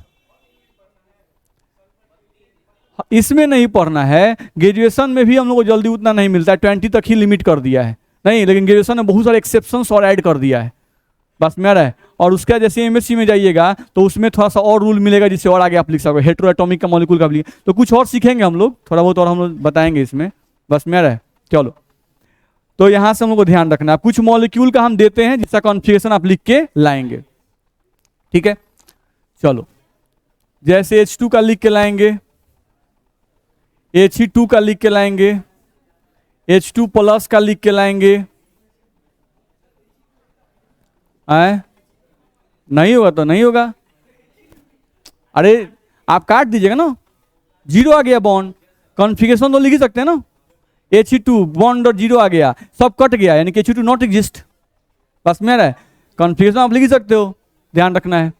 इसमें नहीं पढ़ना है, ग्रेजुएशन में भी हम लोग को जल्दी उतना नहीं मिलता है, 20 तक ही लिमिट कर दिया है। नहीं, लेकिन ग्रेजुएशन में बहुत सारे एक्सेप्शंस और ऐड कर दिया है। बस में आ रहा है? और उसका जैसे MSc में जाइएगा तो उसमें थोड़ा सा और रूल मिलेगा, जिससे और आगे आप लिख सकोगे, हेटेरो एटॉमिक का, मॉलिक्यूल का भी, तो कुछ और सीखेंगे हम लोग, थोड़ा बहुत और हम लोग बताएंगे इसमें। बस में आ रहा है? चलो, तो यहां से हम लोग को ध्यान रखना है, कुछ मॉलिक्यूल का हम देते हैं जिसका कॉन्फ़िगरेशन आप लिख के लाएंगे। ठीक है, चलो, जैसे H2 का लिख के लाएंगे, He2 का लिख के लाएंगे, H2 प्लस का लिख के लाएंगे। आए? नहीं होगा तो नहीं होगा। अरे आप काट दीजिएगा ना, 0 आ गया बॉन्ड, कॉन्फ़िगरेशन तो लिख ही सकते हैं ना। He2 बॉन्ड और 0 आ गया, सब कट गया, यानी कि He2 नॉट एग्जिस्ट। बस में आ रहा है? कॉन्फ़िगरेशन आप लिख ही सकते हो, ध्यान रखना है।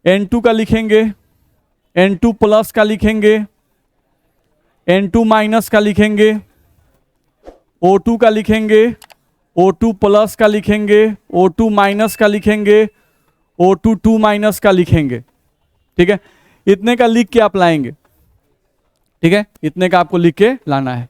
N2 का लिखेंगे, N2 प्लस का लिखेंगे, N2 माइनस का लिखेंगे, O2 का लिखेंगे, O2 प्लस का लिखेंगे, O2 माइनस का लिखेंगे, O2 2 माइनस का लिखेंगे। ठीक है, इतने का लिख के आप लाएंगे। ठीक है, इतने का आपको लिख के लाना है।